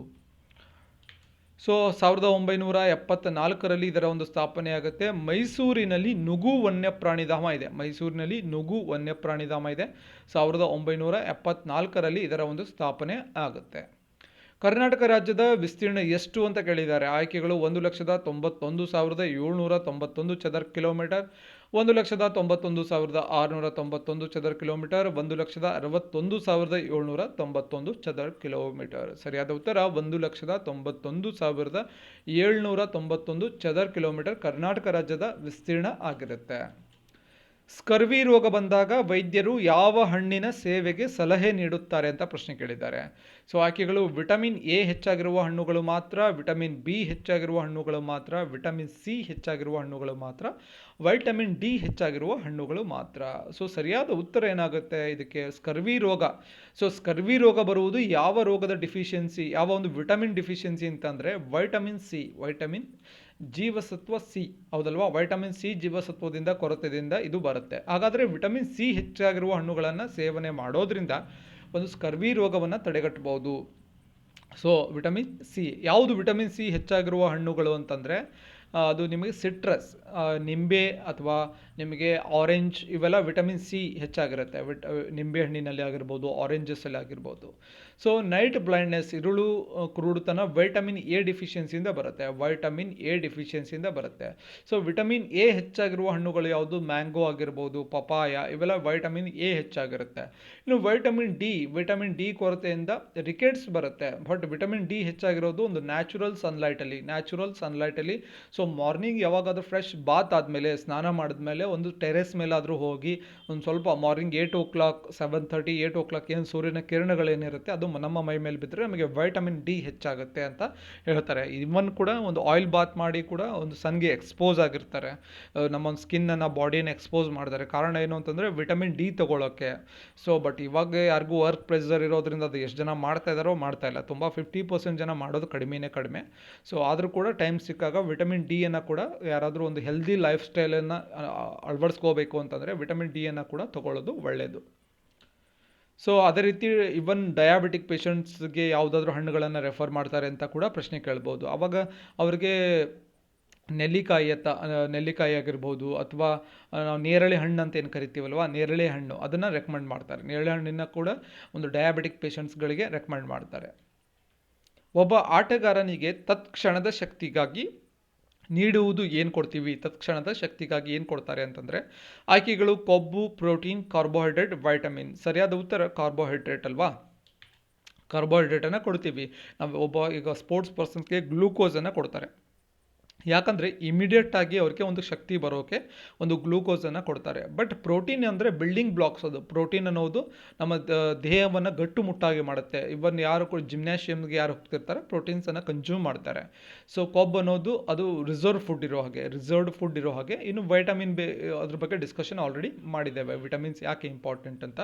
ಸೊ 1974ರಲ್ಲಿ ಇದರ ಒಂದು ಸ್ಥಾಪನೆ ಆಗುತ್ತೆ. ಮೈಸೂರಿನಲ್ಲಿ ನುಗು ವನ್ಯಪ್ರಾಣಿಧಾಮ ಇದೆ. 1974ರಲ್ಲಿ ಇದರ ಒಂದು ಸ್ಥಾಪನೆ ಆಗುತ್ತೆ. ಕರ್ನಾಟಕ ರಾಜ್ಯದ ವಿಸ್ತೀರ್ಣ ಎಷ್ಟು ಅಂತ ಕೇಳಿದ್ದಾರೆ. ಆಯ್ಕೆಗಳು 1,91,791 ಚದರ ಕಿಲೋಮೀಟರ್, 1,91,691 ಚದರ ಕಿಲೋಮೀಟರ್, 1,61,791 ಚದರ ಕಿಲೋಮೀಟರ್. ಸರಿಯಾದ ಉತ್ತರ 1,61,791 ಚದರ ಕಿಲೋಮೀಟರ್ ಕರ್ನಾಟಕ ರಾಜ್ಯದ ವಿಸ್ತೀರ್ಣ ಆಗಿರುತ್ತೆ. ಸ್ಕರ್ವಿ ರೋಗ ಬಂದಾಗ ವೈದ್ಯರು ಯಾವ ಹಣ್ಣಿನ ಸೇವೆಗೆ ಸಲಹೆ ನೀಡುತ್ತಾರೆ ಅಂತ ಪ್ರಶ್ನೆ ಕೇಳಿದ್ದಾರೆ. ಸೊ ಆಯ್ಕೆಗಳು ವಿಟಮಿನ್ ಎ ಹೆಚ್ಚಾಗಿರುವ ಹಣ್ಣುಗಳು ಮಾತ್ರ, ವಿಟಮಿನ್ ಬಿ ಹೆಚ್ಚಾಗಿರುವ ಹಣ್ಣುಗಳು ಮಾತ್ರ, ವಿಟಮಿನ್ ಸಿ ಹೆಚ್ಚಾಗಿರುವ ಹಣ್ಣುಗಳು ಮಾತ್ರ, ವೈಟಮಿನ್ ಡಿ ಹೆಚ್ಚಾಗಿರುವ ಹಣ್ಣುಗಳು ಮಾತ್ರ. ಸೊ ಸರಿಯಾದ ಉತ್ತರ ಏನಾಗುತ್ತೆ ಇದಕ್ಕೆ, ಸ್ಕರ್ವಿ ರೋಗ. ಸೊ ಸ್ಕರ್ವಿ ರೋಗ ಬರುವುದು ಯಾವ ರೋಗದ ಡಿಫಿಷಿಯನ್ಸಿ, ಯಾವ ಒಂದು ವಿಟಮಿನ್ ಡಿಫಿಷಿಯನ್ಸಿ ಅಂತಂದರೆ ವೈಟಮಿನ್ ಸಿ, ವೈಟಮಿನ್ ಜೀವಸತ್ವ ಸಿ, ಹೌದಲ್ವಾ. ವೈಟಮಿನ್ ಸಿ ಜೀವಸತ್ವದಿಂದ ಕೊರತೆಯಿಂದ ಇದು ಬರುತ್ತೆ. ಹಾಗಾದರೆ ವಿಟಮಿನ್ ಸಿ ಹೆಚ್ಚಾಗಿರುವ ಹಣ್ಣುಗಳನ್ನು ಸೇವನೆ ಮಾಡೋದ್ರಿಂದ ಒಂದು ಸ್ಕರ್ವಿ ರೋಗವನ್ನು ತಡೆಗಟ್ಟಬಹುದು. ಸೊ ವಿಟಮಿನ್ ಸಿ, ಯಾವುದು ವಿಟಮಿನ್ ಸಿ ಹೆಚ್ಚಾಗಿರುವ ಹಣ್ಣುಗಳು ಅಂತಂದರೆ ಅದು ನಿಮಗೆ ಸಿಟ್ರಸ್, ನಿಂಬೆ ಅಥವಾ ನಿಮಗೆ ಆರೆಂಜ್, ಇವೆಲ್ಲ ವಿಟಮಿನ್ ಸಿ ಹೆಚ್ಚಾಗಿರುತ್ತೆ. ನಿಂಬೆ ಹಣ್ಣಿನಲ್ಲಿ ಆಗಿರ್ಬೋದು, ಆರೆಂಜಸ್ಸಲ್ಲಿ ಆಗಿರ್ಬೋದು. ಸೊ ನೈಟ್ ಬ್ಲೈಂಡ್ನೆಸ್, ಇರುಳು ಕುರುಡುತನ ವೈಟಮಿನ್ ಎ ಡಿಫಿಷಿಯನ್ಸಿಯಿಂದ ಬರುತ್ತೆ. ವೈಟಮಿನ್ ಎ ಡಿಫಿಷಿಯನ್ಸಿಯಿಂದ ಬರುತ್ತೆ. ಸೊ ವಿಟಮಿನ್ ಎ ಹೆಚ್ಚಾಗಿರುವ ಹಣ್ಣುಗಳು ಯಾವುದು, ಮ್ಯಾಂಗೋ ಆಗಿರ್ಬೋದು, ಪಪಾಯ, ಇವೆಲ್ಲ ವೈಟಮಿನ್ ಎ ಹೆಚ್ಚಾಗಿರುತ್ತೆ. ಇನ್ನು ವಿಟಮಿನ್ ಡಿ ಕೊರತೆಯಿಂದ ರಿಕೆಟ್ಸ್ ಬರುತ್ತೆ. ಬಟ್ ವಿಟಮಿನ್ ಡಿ ಹೆಚ್ಚಾಗಿರೋದು ಒಂದು ನ್ಯಾಚುರಲ್ ಸನ್ಲೈಟಲ್ಲಿ. ಸೊ ಮಾರ್ನಿಂಗ್ ಯಾವಾಗಾದರೂ ಫ್ರೆಶ್ ಬಾತ್ ಆದಮೇಲೆ, ಸ್ನಾನ ಮಾಡಿದ್ಮೇಲೆ ಒಂದು ಟೆರೆಸ್ ಮೇಲಾದರೂ ಹೋಗಿ ಒಂದು ಸ್ವಲ್ಪ ಮಾರ್ನಿಂಗ್ 7:30 ಏನು ಸೂರ್ಯನ ಕಿರಣಗಳೇನಿರುತ್ತೆ ಅದು ನಮ್ಮ ಮೈ ಮೇಲೆ ಬಿದ್ದರೆ ನಮಗೆ ವೈಟಮಿನ್ ಡಿ ಹೆಚ್ಚಾಗುತ್ತೆ ಅಂತ ಹೇಳ್ತಾರೆ. ಇವನ್ ಕೂಡ ಒಂದು ಆಯಿಲ್ ಬಾತ್ ಮಾಡಿ ಕೂಡ ಒಂದು ಸನ್ಗೆ ಎಕ್ಸ್ಪೋಸ್ ಆಗಿರ್ತಾರೆ, ನಮ್ಮ ಒಂದು ಸ್ಕಿನ್ನನ್ನು, ಬಾಡಿಯನ್ನು ಎಕ್ಸ್ಪೋಸ್ ಮಾಡ್ತಾರೆ. ಕಾರಣ ಏನು ಅಂತಂದರೆ ವಿಟಮಿನ್ ಡಿ ತೊಗೊಳ್ಳೋಕ್ಕೆ. ಸೊ ಬಟ್ ಇವಾಗ ಯಾರಿಗೂ ವರ್ಕ್ ಪ್ರೆಷರ್ ಇರೋದ್ರಿಂದ ಅದು ಎಷ್ಟು ಜನ ಮಾಡ್ತಾ ಇದ್ದಾರೋ ಮಾಡ್ತಾ ಇಲ್ಲ. ತುಂಬ 50% ಜನ ಮಾಡೋದು ಕಡಿಮೆ. ಸೊ ಆದರೂ ಕೂಡ ಟೈಮ್ ಸಿಕ್ಕಾಗ ವಿಟಮಿನ್ ಡಿಯನ್ನು ಕೂಡ ಯಾರಾದರೂ ಒಂದು ಹೆಲ್ದಿ ಲೈಫ್ ಸ್ಟೈಲನ್ನು ಅಳವಡಿಸ್ಕೋಬೇಕು ಅಂತಂದರೆ ವಿಟಮಿನ್ ಡಿಯನ್ನು ಕೂಡ ತೊಗೊಳ್ಳೋದು ಒಳ್ಳೆಯದು. ಸೊ ಅದೇ ರೀತಿ ಇವನ್ ಡಯಾಬಿಟಿಕ್ ಪೇಷಂಟ್ಸ್ಗೆ ಯಾವುದಾದ್ರೂ ಹಣ್ಣುಗಳನ್ನು ರೆಫರ್ ಮಾಡ್ತಾರೆ ಅಂತ ಕೂಡ ಪ್ರಶ್ನೆ ಕೇಳ್ಬೋದು. ಆವಾಗ ಅವ್ರಿಗೆ ನೆಲ್ಲಿಕಾಯಿ ಆಗಿರ್ಬೋದು ಅಥವಾ ನಾವು ನೇರಳೆ ಹಣ್ಣು ಅಂತ ಏನು ಕರಿತೀವಲ್ವ, ನೇರಳೆ ಹಣ್ಣು, ಅದನ್ನು ರೆಕಮೆಂಡ್ ಮಾಡ್ತಾರೆ. ನೇರಳೆ ಹಣ್ಣನ್ನು ಕೂಡ ಒಂದು ಡಯಾಬಿಟಿಕ್ ಪೇಷಂಟ್ಸ್ಗಳಿಗೆ ರೆಕಮೆಂಡ್ ಮಾಡ್ತಾರೆ. ಒಬ್ಬ ಆಟಗಾರನಿಗೆ ತತ್ಕ್ಷಣದ ಶಕ್ತಿಗಾಗಿ ನೀಡುವುದು ಏನು ಕೊಡ್ತೀವಿ, ತತ್ಕ್ಷಣದ ಶಕ್ತಿಗಾಗಿ ಏನು ಕೊಡ್ತಾರೆ ಅಂತಂದರೆ ಆಯ್ಕೆಗಳು ಕೊಬ್ಬು, ಪ್ರೋಟೀನ್, ಕಾರ್ಬೋಹೈಡ್ರೇಟ್, ವೈಟಮಿನ್. ಸರಿಯಾದ ಉತ್ತರ ಕಾರ್ಬೋಹೈಡ್ರೇಟ್ ಅಲ್ವಾ. ಕಾರ್ಬೋಹೈಡ್ರೇಟನ್ನು ಕೊಡ್ತೀವಿ ನಾವು. ಈಗ ಸ್ಪೋರ್ಟ್ಸ್ ಪರ್ಸನ್ಸ್ಗೆ ಗ್ಲೂಕೋಸನ್ನು ಕೊಡ್ತಾರೆ. ಯಾಕಂದರೆ ಇಮಿಡಿಯೇಟಾಗಿ ಅವ್ರಿಗೆ ಒಂದು ಶಕ್ತಿ ಬರೋಕ್ಕೆ ಒಂದು ಗ್ಲೂಕೋಸನ್ನು ಕೊಡ್ತಾರೆ. ಬಟ್ ಪ್ರೋಟೀನ್ ಅಂದರೆ ಬಿಲ್ಡಿಂಗ್ ಬ್ಲಾಕ್ಸ್. ಅದು ಪ್ರೋಟೀನ್ ಅನ್ನೋದು ನಮ್ಮ ದೇಹವನ್ನು ಗಟ್ಟುಮುಟ್ಟಾಗಿ ಮಾಡುತ್ತೆ. ಇವನ್ ಯಾರು ಜಿಮ್ನಾಶಿಯಮ್ಗೆ ಯಾರು ಹೋಗ್ತಿರ್ತಾರೆ ಪ್ರೋಟೀನ್ಸನ್ನು ಕನ್ಸ್ಯೂಮ್ ಮಾಡ್ತಾರೆ. ಸೊ ಕೊಬ್ಬು ಅನ್ನೋದು ಅದು ರಿಸರ್ವ್ಡ್ ಫುಡ್ ಇರೋ ಹಾಗೆ. ಇನ್ನು ವೈಟಮಿನ್ ಅದ್ರ ಬಗ್ಗೆ ಡಿಸ್ಕಷನ್ ಆಲ್ರೆಡಿ ಮಾಡಿದ್ದೇವೆ, ವಿಟಮಿನ್ಸ್ ಯಾಕೆ ಇಂಪಾರ್ಟೆಂಟ್ ಅಂತ.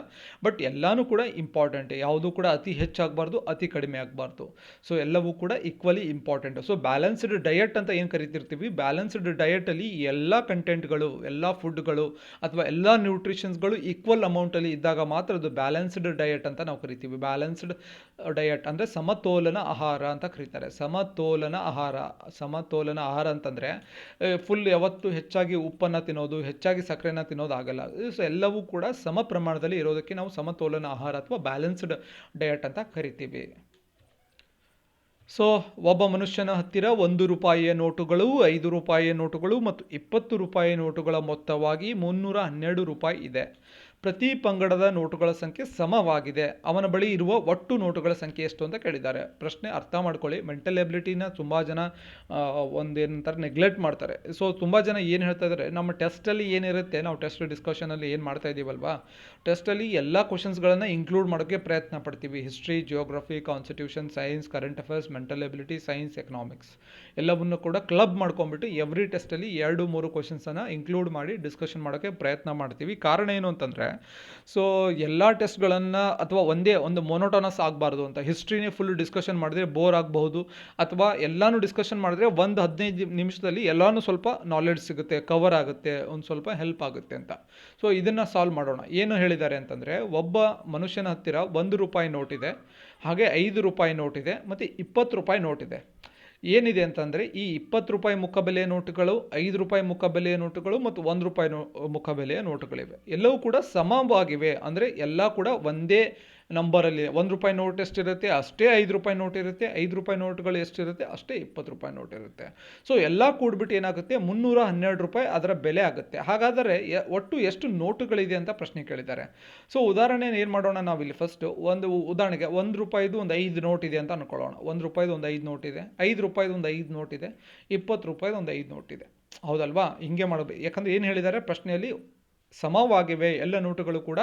ಬಟ್ ಎಲ್ಲನೂ ಕೂಡ ಇಂಪಾರ್ಟೆಂಟ್, ಯಾವುದೂ ಕೂಡ ಅತಿ ಹೆಚ್ಚಾಗಬಾರ್ದು, ಅತಿ ಕಡಿಮೆ ಆಗಬಾರ್ದು. ಸೊ ಎಲ್ಲವೂ ಕೂಡ equally important. So balanced diet ಅಂತ ಏನು ಕರಿತಿರ್ತೀವಿ, ಬ್ಯಾಲೆನ್ಸ್ಡ್ ಡಯಟಲ್ಲಿ ಎಲ್ಲ ಕಂಟೆಂಟ್ಗಳು, ಎಲ್ಲ ಫುಡ್ಗಳು ಅಥವಾ ಎಲ್ಲ ನ್ಯೂಟ್ರಿಷನ್ಸ್ಗಳು ಈಕ್ವಲ್ ಅಮೌಂಟಲ್ಲಿ ಇದ್ದಾಗ ಮಾತ್ರ ಅದು ಬ್ಯಾಲೆನ್ಸ್ಡ್ ಡಯಟ್ ಅಂತ ನಾವು ಕರಿತೀವಿ. ಬ್ಯಾಲೆನ್ಸ್ಡ್ ಡಯಟ್ ಅಂದರೆ ಸಮತೋಲನ ಆಹಾರ ಅಂತ ಕರೀತಾರೆ. ಸಮತೋಲನ ಆಹಾರ ಅಂತಂದರೆ ಫುಲ್ ಯಾವತ್ತು ಹೆಚ್ಚಾಗಿ ಉಪ್ಪನ್ನು ತಿನ್ನೋದು, ಹೆಚ್ಚಾಗಿ ಸಕ್ಕರೆನ ತಿನ್ನೋದು ಆಗಲ್ಲ. ಸೊ ಎಲ್ಲವೂ ಕೂಡ ಸಮ ಪ್ರಮಾಣದಲ್ಲಿ ಇರೋದಕ್ಕೆ ನಾವು ಸಮತೋಲನ ಆಹಾರ ಅಥವಾ ಬ್ಯಾಲೆನ್ಸ್ಡ್ ಡಯಟ್ ಅಂತ ಕರಿತೀವಿ. ಸೊ ಒಬ್ಬ ಮನುಷ್ಯನ ಹತ್ತಿರ 1 ರೂಪಾಯಿಯ ನೋಟುಗಳು, 5 ರೂಪಾಯಿಯ ನೋಟುಗಳು ಮತ್ತು 20 ರೂಪಾಯಿ ನೋಟುಗಳ ಮೊತ್ತವಾಗಿ 312 ರೂಪಾಯಿ ಇದೆ. ಪ್ರತಿ ಪಂಗಡದ ನೋಟುಗಳ ಸಂಖ್ಯೆ ಸಮವಾಗಿದೆ. ಅವನ ಬಳಿ ಇರುವ ಒಟ್ಟು ನೋಟುಗಳ ಸಂಖ್ಯೆ ಎಷ್ಟು ಅಂತ ಕೇಳಿದ್ದಾರೆ. ಪ್ರಶ್ನೆ ಅರ್ಥ ಮಾಡ್ಕೊಳ್ಳಿ. ಮೆಂಟಲ್ ಎಬಿಲಿಟಿನ ತುಂಬ ಜನ ಒಂದೇನಂತಾರೆ ನೆಗ್ಲೆಕ್ಟ್ ಮಾಡ್ತಾರೆ. ಸೊ ತುಂಬ ಜನ ಏನು ಹೇಳ್ತಾ ಇದ್ದಾರೆ, ನಮ್ಮ ಟೆಸ್ಟಲ್ಲಿ ಏನಿರುತ್ತೆ, ನಾವು ಟೆಸ್ಟ್ ಡಿಸ್ಕಷನಲ್ಲಿ ಏನು ಮಾಡ್ತಾ ಇದ್ದೀವಲ್ವಾ, ಟೆಸ್ಟಲ್ಲಿ ಎಲ್ಲ ಕ್ವಶನ್ಸ್ಗಳನ್ನು ಇನ್ಕ್ಲೂಡ್ ಮಾಡೋಕ್ಕೆ ಪ್ರಯತ್ನ ಪಡ್ತೀವಿ. History, geography, constitution, science, current affairs, mental ability, science, economics ಎಲ್ಲವನ್ನು ಕೂಡ ಕ್ಲಬ್ ಮಾಡ್ಕೊಂಡ್ಬಿಟ್ಟು ಎವ್ರಿ ಟೆಸ್ಟಲ್ಲಿ 2-3 ಕ್ವಶನ್ಸನ್ನು ಇನ್ಕ್ಲೂಡ್ ಮಾಡಿ ಡಿಸ್ಕಷನ್ ಮಾಡೋಕ್ಕೆ ಪ್ರಯತ್ನ ಮಾಡ್ತೀವಿ. ಕಾರಣ ಏನು ಅಂತಂದರೆ, ಸೊ ಎಲ್ಲ ಟೆಸ್ಟ್ಗಳನ್ನು ಅಥವಾ ಒಂದೇ ಒಂದು ಮೊನೋಟೋನಸ್ ಆಗಬಾರ್ದು ಅಂತ. ಹಿಸ್ಟ್ರಿನೇ ಫುಲ್ ಡಿಸ್ಕಷನ್ ಮಾಡಿದ್ರೆ ಬೋರ್ ಆಗಬಹುದು, ಅಥವಾ ಎಲ್ಲನೂ ಡಿಸ್ಕಷನ್ ಮಾಡಿದ್ರೆ 15 ನಿಮಿಷದಲ್ಲಿ ಎಲ್ಲನೂ ಸ್ವಲ್ಪ ನಾಲೆಡ್ಜ್ ಸಿಗುತ್ತೆ, ಕವರ್ ಆಗುತ್ತೆ, ಒಂದು ಸ್ವಲ್ಪ ಹೆಲ್ಪ್ ಆಗುತ್ತೆ ಅಂತ. ಸೊ ಇದನ್ನು ಸಾಲ್ವ್ ಮಾಡೋಣ. ಏನು ಹೇಳಿದ್ದಾರೆ ಅಂತಂದರೆ, ಒಬ್ಬ ಮನುಷ್ಯನ ಹತ್ತಿರ ₹1 ನೋಟಿದೆ, ಹಾಗೆ ₹5 ನೋಟಿದೆ, ಮತ್ತು ₹20 ನೋಟಿದೆ. ಏನಿದೆ ಅಂತಂದರೆ, ಈ ₹20 ಮುಖಬೆಲೆಯ ನೋಟುಗಳು, ₹5 ಮುಖಬೆಲೆಯ ನೋಟುಗಳು ಮತ್ತು ₹1 ಮುಖಬೆಲೆಯ ನೋಟುಗಳಿವೆ. ಎಲ್ಲವೂ ಕೂಡ ಸಮವಾಗಿವೆ. ಅಂದರೆ ಎಲ್ಲ ಕೂಡ ಒಂದೇ ನಂಬರಲ್ಲಿ. ₹1 ನೋಟ್ ಎಷ್ಟಿರುತ್ತೆ ಅಷ್ಟೇ ₹5 ನೋಟ್ ಇರುತ್ತೆ, ₹5 ನೋಟುಗಳು ಎಷ್ಟಿರುತ್ತೆ ಅಷ್ಟೇ ₹20 ನೋಟ್ ಇರುತ್ತೆ. ಸೊ ಎಲ್ಲ ಕೂಡ್ಬಿಟ್ಟು ಏನಾಗುತ್ತೆ, ₹312 ಅದರ ಬೆಲೆ ಆಗುತ್ತೆ. ಹಾಗಾದರೆ ಒಟ್ಟು ಎಷ್ಟು ನೋಟುಗಳಿದೆ ಅಂತ ಪ್ರಶ್ನೆ ಕೇಳಿದ್ದಾರೆ. ಸೊ ಉದಾಹರಣೆ ಏನು ಮಾಡೋಣ ನಾವಿಲ್ಲಿ. ಫಸ್ಟ್ ಒಂದು ಉದಾಹರಣೆಗೆ ₹1 ಒಂದು 5 ನೋಟ್ ಇದೆ ಅಂತ ಅನ್ಕೊಳ್ಳೋಣ. ₹1 ಒಂದು 5 ನೋಟ್ ಇದೆ, ₹5 ಒಂದು 5 ನೋಟ್ ಇದೆ, ₹20 ಒಂದು 5 ನೋಟ್ ಇದೆ. ಹೌದಲ್ವಾ? ಹಿಂಗೆ ಮಾಡಬೇಕು. ಯಾಕಂದರೆ ಏನು ಹೇಳಿದ್ದಾರೆ ಪ್ರಶ್ನೆಯಲ್ಲಿ, ಸಮವಾಗಿವೆ, ಎಲ್ಲ ನೋಟುಗಳು ಕೂಡ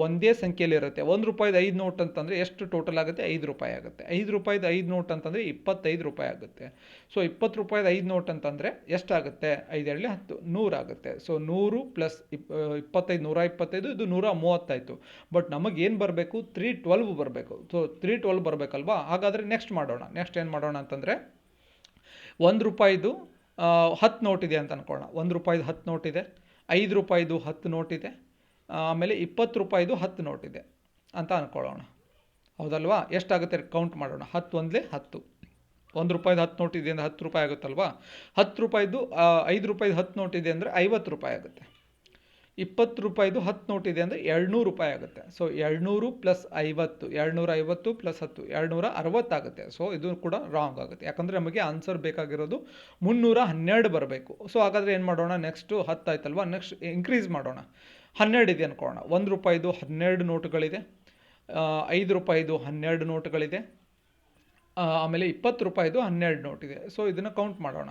ಒಂದೇ ಸಂಖ್ಯೆಯಲ್ಲಿ ಇರುತ್ತೆ. ₹1 5 ನೋಟ್ ಅಂತಂದರೆ ಎಷ್ಟು ಟೋಟಲ್ ಆಗುತ್ತೆ? ₹5 ಆಗುತ್ತೆ. ₹5 5 ನೋಟ್ ಅಂತಂದರೆ ₹25 ಆಗುತ್ತೆ. ಸೊ ₹20 5 ನೋಟ್ ಅಂತಂದರೆ ಎಷ್ಟಾಗುತ್ತೆ? 5 2 10 100 ಆಗುತ್ತೆ. ಸೊ 100 ಪ್ಲಸ್ 25 125, ಇದು 130 ಆಯಿತು. ಬಟ್ ನಮಗೇನು ಬರಬೇಕು? 312 ಬರಬೇಕು. ಸೊ 312 ಬರಬೇಕಲ್ವಾ? ಹಾಗಾದರೆ ನೆಕ್ಸ್ಟ್ ಮಾಡೋಣ. ನೆಕ್ಸ್ಟ್ ಏನು ಮಾಡೋಣ ಅಂತಂದರೆ, ₹1 10 ನೋಟ್ ಇದೆ ಅಂತ ಅನ್ಕೊಳ್ಳೋಣ. ₹1 10 ನೋಟ್ ಇದೆ, ₹5 10 ನೋಟ್ ಇದೆ, ಆಮೇಲೆ ₹20 10 ನೋಟ್ ಇದೆ ಅಂತ ಅಂದ್ಕೊಳ್ಳೋಣ. ಹೌದಲ್ವಾ? ಎಷ್ಟಾಗುತ್ತೆ ಕೌಂಟ್ ಮಾಡೋಣ. 10 ಒಂದಲೇ 10. ₹1 10 ನೋಟ್ ಇದೆ ಅಂದರೆ ₹10 ಆಗುತ್ತಲ್ವಾ? ₹10 ₹5 10 ನೋಟ್ ಇದೆ ಅಂದರೆ ₹50 ಆಗುತ್ತೆ. ₹20 10 ನೋಟ್ ಇದೆ ಅಂದರೆ ₹200 ಆಗುತ್ತೆ. ಸೊ 200 ಪ್ಲಸ್ 50, 250 ಪ್ಲಸ್ 10, 260 ಆಗುತ್ತೆ. ಸೊ ಇದು ಕೂಡ ರಾಂಗ್ ಆಗುತ್ತೆ. ಯಾಕಂದರೆ ನಮಗೆ ಆನ್ಸರ್ ಬೇಕಾಗಿರೋದು 312 ಬರಬೇಕು. ಸೊ ಹಾಗಾದರೆ ಏನು ಮಾಡೋಣ, ನೆಕ್ಸ್ಟು 10 ಆಯ್ತಲ್ವಾ, ನೆಕ್ಸ್ಟ್ ಇನ್ಕ್ರೀಸ್ ಮಾಡೋಣ. 12 ಇದೆ ಅಂದ್ಕೊಳ್ಳೋಣ. ₹1 12 ನೋಟುಗಳಿದೆ, ₹5 12 ನೋಟುಗಳಿದೆ, ಆಮೇಲೆ ₹20 12 ನೋಟಿದೆ. ಸೊ ಇದನ್ನು ಕೌಂಟ್ ಮಾಡೋಣ.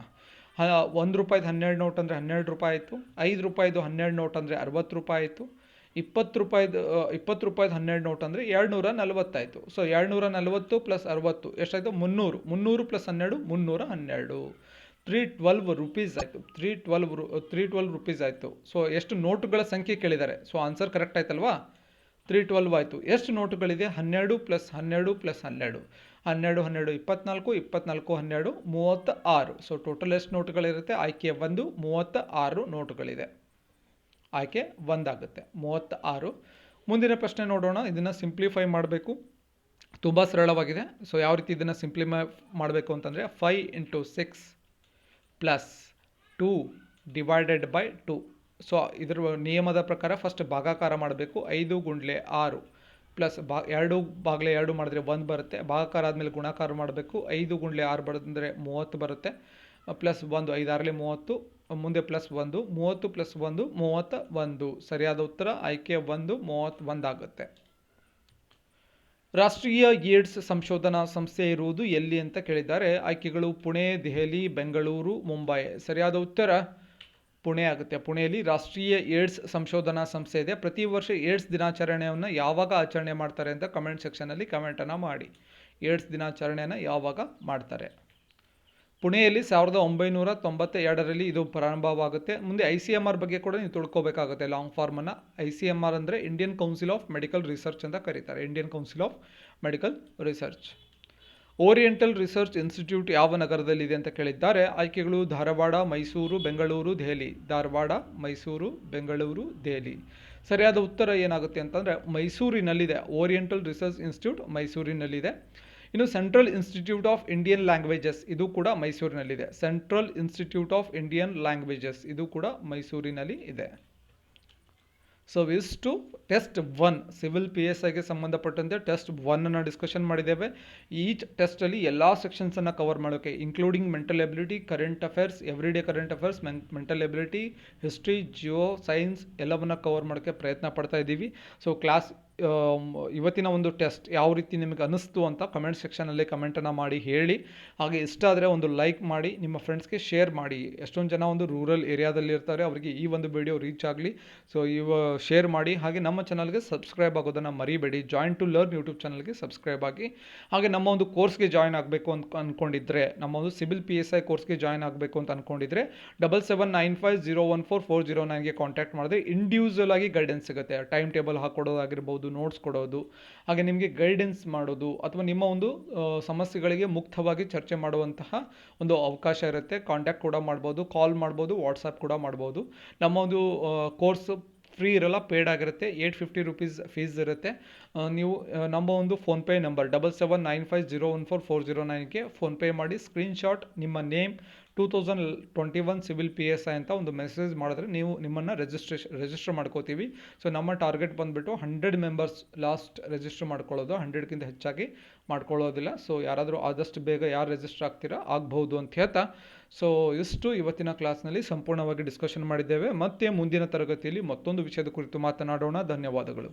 ₹1 12 ನೋಟ್ ಅಂದರೆ ₹12 ಆಯಿತು, ₹5 12 ನೋಟ್ ಅಂದರೆ ₹60 ಆಯಿತು, ₹20 12 ನೋಟ್ ಅಂದರೆ $240 ಆಯಿತು. ಸೊ 240 ಪ್ಲಸ್ 60 ಎಷ್ಟಾಯಿತು? 300. 300 ಪ್ಲಸ್ 12 312. ₹312 ಆಯಿತು. 312 ರುಪೀಸ್ ಆಯಿತು. ಸೊ ಎಷ್ಟು ನೋಟುಗಳ ಸಂಖ್ಯೆ ಕೇಳಿದ್ದಾರೆ. ಸೊ ಆನ್ಸರ್ ಕರೆಕ್ಟ್ ಆಯ್ತಲ್ವಾ? 312 ಆಯಿತು. ಎಷ್ಟು ನೋಟುಗಳಿದೆ? 12 ಪ್ಲಸ್ 12 ಪ್ಲಸ್ 12, 12 12 24, 24 12 36. ಸೊ ಟೋಟಲ್ ಎಷ್ಟು ನೋಟುಗಳಿರುತ್ತೆ? ಆಯ್ಕೆ 1 36 ನೋಟುಗಳಿದೆ. ಆಯ್ಕೆ 1 ಆಗುತ್ತೆ, 36. ಮುಂದಿನ ಪ್ರಶ್ನೆ ನೋಡೋಣ. ಇದನ್ನು ಸಿಂಪ್ಲಿಫೈ ಮಾಡಬೇಕು. ತುಂಬ ಸರಳವಾಗಿದೆ. ಸೊ ಯಾವ ರೀತಿ ಇದನ್ನು ಸಿಂಪ್ಲಿಫೈ ಮಾಡಬೇಕು ಅಂತಂದರೆ, 5 × 6 ಪ್ಲಸ್ 2 ಡಿವೈಡೆಡ್ ಬೈ 2. ಸೊ ಇದರ ನಿಯಮದ ಪ್ರಕಾರ ಫಸ್ಟ್ ಭಾಗಾಕಾರ ಮಾಡಬೇಕು. 5 × 6 ಪ್ಲಸ್ 2/2 ಮಾಡಿದ್ರೆ 1 ಬರುತ್ತೆ. ಭಾಗಾಕಾರ ಆದಮೇಲೆ ಗುಣಾಕಾರ ಮಾಡಬೇಕು. 5 × 6 ಬರೆದ್ರೆ 30 ಬರುತ್ತೆ. ಪ್ಲಸ್ 1, 5 6 30, ಮುಂದೆ ಪ್ಲಸ್ 1, 30 ಪ್ಲಸ್ 1 31. ಸರಿಯಾದ ಉತ್ತರ ಆಯ್ಕೆ 1 31 ಆಗುತ್ತೆ. ರಾಷ್ಟ್ರೀಯ ಏಡ್ಸ್ ಸಂಶೋಧನಾ ಸಂಸ್ಥೆ ಇರುವುದು ಎಲ್ಲಿ ಅಂತ ಕೇಳಿದ್ದಾರೆ. ಆಯ್ಕೆಗಳು ಪುಣೆ, ದೆಹಲಿ, ಬೆಂಗಳೂರು, ಮುಂಬೈ. ಸರಿಯಾದ ಉತ್ತರ ಪುಣೆ ಆಗುತ್ತೆ. ಪುಣೆಯಲ್ಲಿ ರಾಷ್ಟ್ರೀಯ ಏಡ್ಸ್ ಸಂಶೋಧನಾ ಸಂಸ್ಥೆ ಇದೆ. ಪ್ರತಿ ವರ್ಷ ಏಡ್ಸ್ ದಿನಾಚರಣೆಯನ್ನು ಯಾವಾಗ ಆಚರಣೆ ಮಾಡ್ತಾರೆ ಅಂತ ಕಮೆಂಟ್ ಸೆಕ್ಷನಲ್ಲಿ ಕಮೆಂಟನ್ನು ಮಾಡಿ. ಏಡ್ಸ್ ದಿನಾಚರಣೆಯನ್ನು ಯಾವಾಗ ಮಾಡ್ತಾರೆ? ಪುಣೆಯಲ್ಲಿ 1992ರಲ್ಲಿ ಇದು ಪ್ರಾರಂಭವಾಗುತ್ತೆ. ಮುಂದೆ ICMR ಬಗ್ಗೆ ಕೂಡ ನೀವು ತಿಳ್ಕೊಬೇಕಾಗುತ್ತೆ, ಲಾಂಗ್ ಫಾರ್ಮನ್ನು. ICMR ಅಂದರೆ Indian council of medical research ಅಂತ ಕರೀತಾರೆ. Indian council of medical research. Oriental research institute ಯಾವ ನಗರದಲ್ಲಿದೆ ಅಂತ ಕೇಳಿದ್ದಾರೆ. ಆಯ್ಕೆಗಳು ಧಾರವಾಡ, ಮೈಸೂರು, ಬೆಂಗಳೂರು, ದೆಹಲಿ. ಧಾರವಾಡ, ಮೈಸೂರು, ಬೆಂಗಳೂರು, ದೆಹಲಿ. ಸರಿಯಾದ ಉತ್ತರ ಏನಾಗುತ್ತೆ ಅಂತಂದರೆ ಮೈಸೂರಿನಲ್ಲಿದೆ. ಓರಿಯೆಂಟಲ್ ರಿಸರ್ಚ್ ಇನ್ಸ್ಟಿಟ್ಯೂಟ್ ಮೈಸೂರಿನಲ್ಲಿದೆ. ಇನ್ನು Central Institute of Indian languages, ಇದು ಕೂಡ ಮೈಸೂರಿನಲ್ಲಿದೆ. Central Institute of Indian languages, ಇದು ಕೂಡ ಮೈಸೂರಿನಲ್ಲಿ ಇದೆ. ಸೊ ಇಷ್ಟು ಟೆಸ್ಟ್ 1 ಸಿವಿಲ್ PSIಗೆ ಸಂಬಂಧಪಟ್ಟಂತೆ ಟೆಸ್ಟ್ 1 ಡಿಸ್ಕಷನ್ ಮಾಡಿದ್ದೇವೆ. ಈ ಟೆಸ್ಟಲ್ಲಿ ಎಲ್ಲ ಸೆಕ್ಷನ್ಸನ್ನು ಕವರ್ ಮಾಡೋಕ್ಕೆ including mental ability, current affairs, everyday current affairs, mental ability, history, Jio, science ಎಲ್ಲವನ್ನು ಕವರ್ ಮಾಡೋಕ್ಕೆ ಪ್ರಯತ್ನ ಪಡ್ತಾ ಇದ್ದೀವಿ. ಸೊ ಇವತ್ತಿನ ಒಂದು ಟೆಸ್ಟ್ ಯಾವ ರೀತಿ ನಿಮಗೆ ಅನಿಸ್ತು ಅಂತ ಕಮೆಂಟ್ ಸೆಕ್ಷನಲ್ಲಿ ಕಮೆಂಟನ್ನು ಮಾಡಿ ಹೇಳಿ. ಹಾಗೆ ಇಷ್ಟ ಆದರೆ ಒಂದು ಲೈಕ್ ಮಾಡಿ, ನಿಮ್ಮ ಫ್ರೆಂಡ್ಸ್ಗೆ ಶೇರ್ ಮಾಡಿ. ಎಷ್ಟೊಂದು ಜನ ಒಂದು ರೂರಲ್ ಏರಿಯಾದಲ್ಲಿ ಇರ್ತಾರೆ, ಅವರಿಗೆ ಈ ಒಂದು ವಿಡಿಯೋ ರೀಚ್ ಆಗಲಿ. ಸೊ ಶೇರ್ ಮಾಡಿ. ಹಾಗೆ ನಮ್ಮ ಚಾನಲ್ಗೆ ಸಬ್ಸ್ಕ್ರೈಬ್ ಆಗೋದನ್ನು ಮರಿಬೇಡಿ. ಜಾಯಿನ್ ಟು ಲರ್ನ್ ಯೂಟ್ಯೂಬ್ ಚಾನಲ್ಗೆ ಸಬ್ಸ್ಕ್ರೈಬ್ ಆಗಿ. ಹಾಗೆ ನಮ್ಮ ಒಂದು ಕೋರ್ಸ್ಗೆ ಜಾಯಿನ್ ಆಗಬೇಕು ಅಂತ ಅಂದ್ಕೊಂಡಿದ್ರೆ, ನಮ್ಮ ಒಂದು ಸಿವಿಲ್ PSI ಕೋರ್ಸ್ಗೆ ಜಾಯಿನ್ ಆಗಬೇಕು ಅಂತ ಅಂದ್ಕೊಂಡಿದ್ರೆ 7795014409ಗೆ ಕಾಂಟ್ಯಾಕ್ಟ್ ಮಾಡಿದ್ರೆ ಇಂಡಿವಿಜುವಲ್ ಆಗಿ ಗೈಡೆನ್ಸ್ ಸಿಗುತ್ತೆ. ಟೈಮ್ ಟೇಬಲ್ ಹಾಕೊಡೋದಾಗಿರ್ಬೋದು, ನೋಟ್ಸ್ ಕೊಡೋದು, ಹಾಗೆ ನಿಮಗೆ ಗೈಡೆನ್ಸ್ ಮಾಡೋದು, ಅಥವಾ ನಿಮ್ಮ ಒಂದು ಸಮಸ್ಯೆಗಳಿಗೆ ಮುಕ್ತವಾಗಿ ಚರ್ಚೆ ಮಾಡುವಂತಹ ಒಂದು ಅವಕಾಶ ಇರುತ್ತೆ. ಕಾಂಟ್ಯಾಕ್ಟ್ ಕೂಡ ಮಾಡ್ಬೋದು, ಕಾಲ್ ಮಾಡ್ಬೋದು, ವಾಟ್ಸಪ್ ಕೂಡ ಮಾಡ್ಬೋದು. ನಮ್ಮ ಒಂದು ಕೋರ್ಸ್ ಫ್ರೀ ಇರಲ್ಲ, ಪೇಯ್ಡ್ ಆಗಿರುತ್ತೆ. 850 ರೂಪೀಸ್ ಫೀಸ್ ಇರುತ್ತೆ. ನೀವು ನಮ್ಮ ಒಂದು ಫೋನ್ಪೇ ನಂಬರ್ 7795014409ಗೆ ಫೋನ್ಪೇ ಮಾಡಿ ಸ್ಕ್ರೀನ್ಶಾಟ್ ನಿಮ್ಮ ನೇಮ್ 2021 ಸಿವಿಲ್ PSI ಅಂತ ಒಂದು ಮೆಸೇಜ್ ಮಾಡಿದ್ರೆ ನಿಮ್ಮನ್ನು ರಿಜಿಸ್ಟರ್ ಮಾಡ್ಕೋತೀವಿ. ಸೊ ನಮ್ಮ ಟಾರ್ಗೆಟ್ ಬಂದುಬಿಟ್ಟು 100 ಮೆಂಬರ್ಸ್ ಲಾಸ್ಟ್ ರಿಜಿಸ್ಟರ್ ಮಾಡ್ಕೊಳ್ಳೋದು, 100ಕ್ಕಿಂತ ಹೆಚ್ಚಾಗಿ ಮಾಡ್ಕೊಳ್ಳೋದಿಲ್ಲ. ಸೊ ಯಾರಾದರೂ ಆದಷ್ಟು ಬೇಗ ಯಾರು ರಿಜಿಸ್ಟರ್ ಆಗ್ತೀರಾ ಆಗ್ಬೋದು ಅಂತ ಹೇಳ್ತಾ, ಸೊ ಇಷ್ಟು ಇವತ್ತಿನ ಕ್ಲಾಸ್ನಲ್ಲಿ ಸಂಪೂರ್ಣವಾಗಿ ಡಿಸ್ಕಷನ್ ಮಾಡಿದ್ದೇವೆ. ಮತ್ತೆ ಮುಂದಿನ ತರಗತಿಯಲ್ಲಿ ಮತ್ತೊಂದು ವಿಷಯದ ಕುರಿತು ಮಾತನಾಡೋಣ. ಧನ್ಯವಾದಗಳು.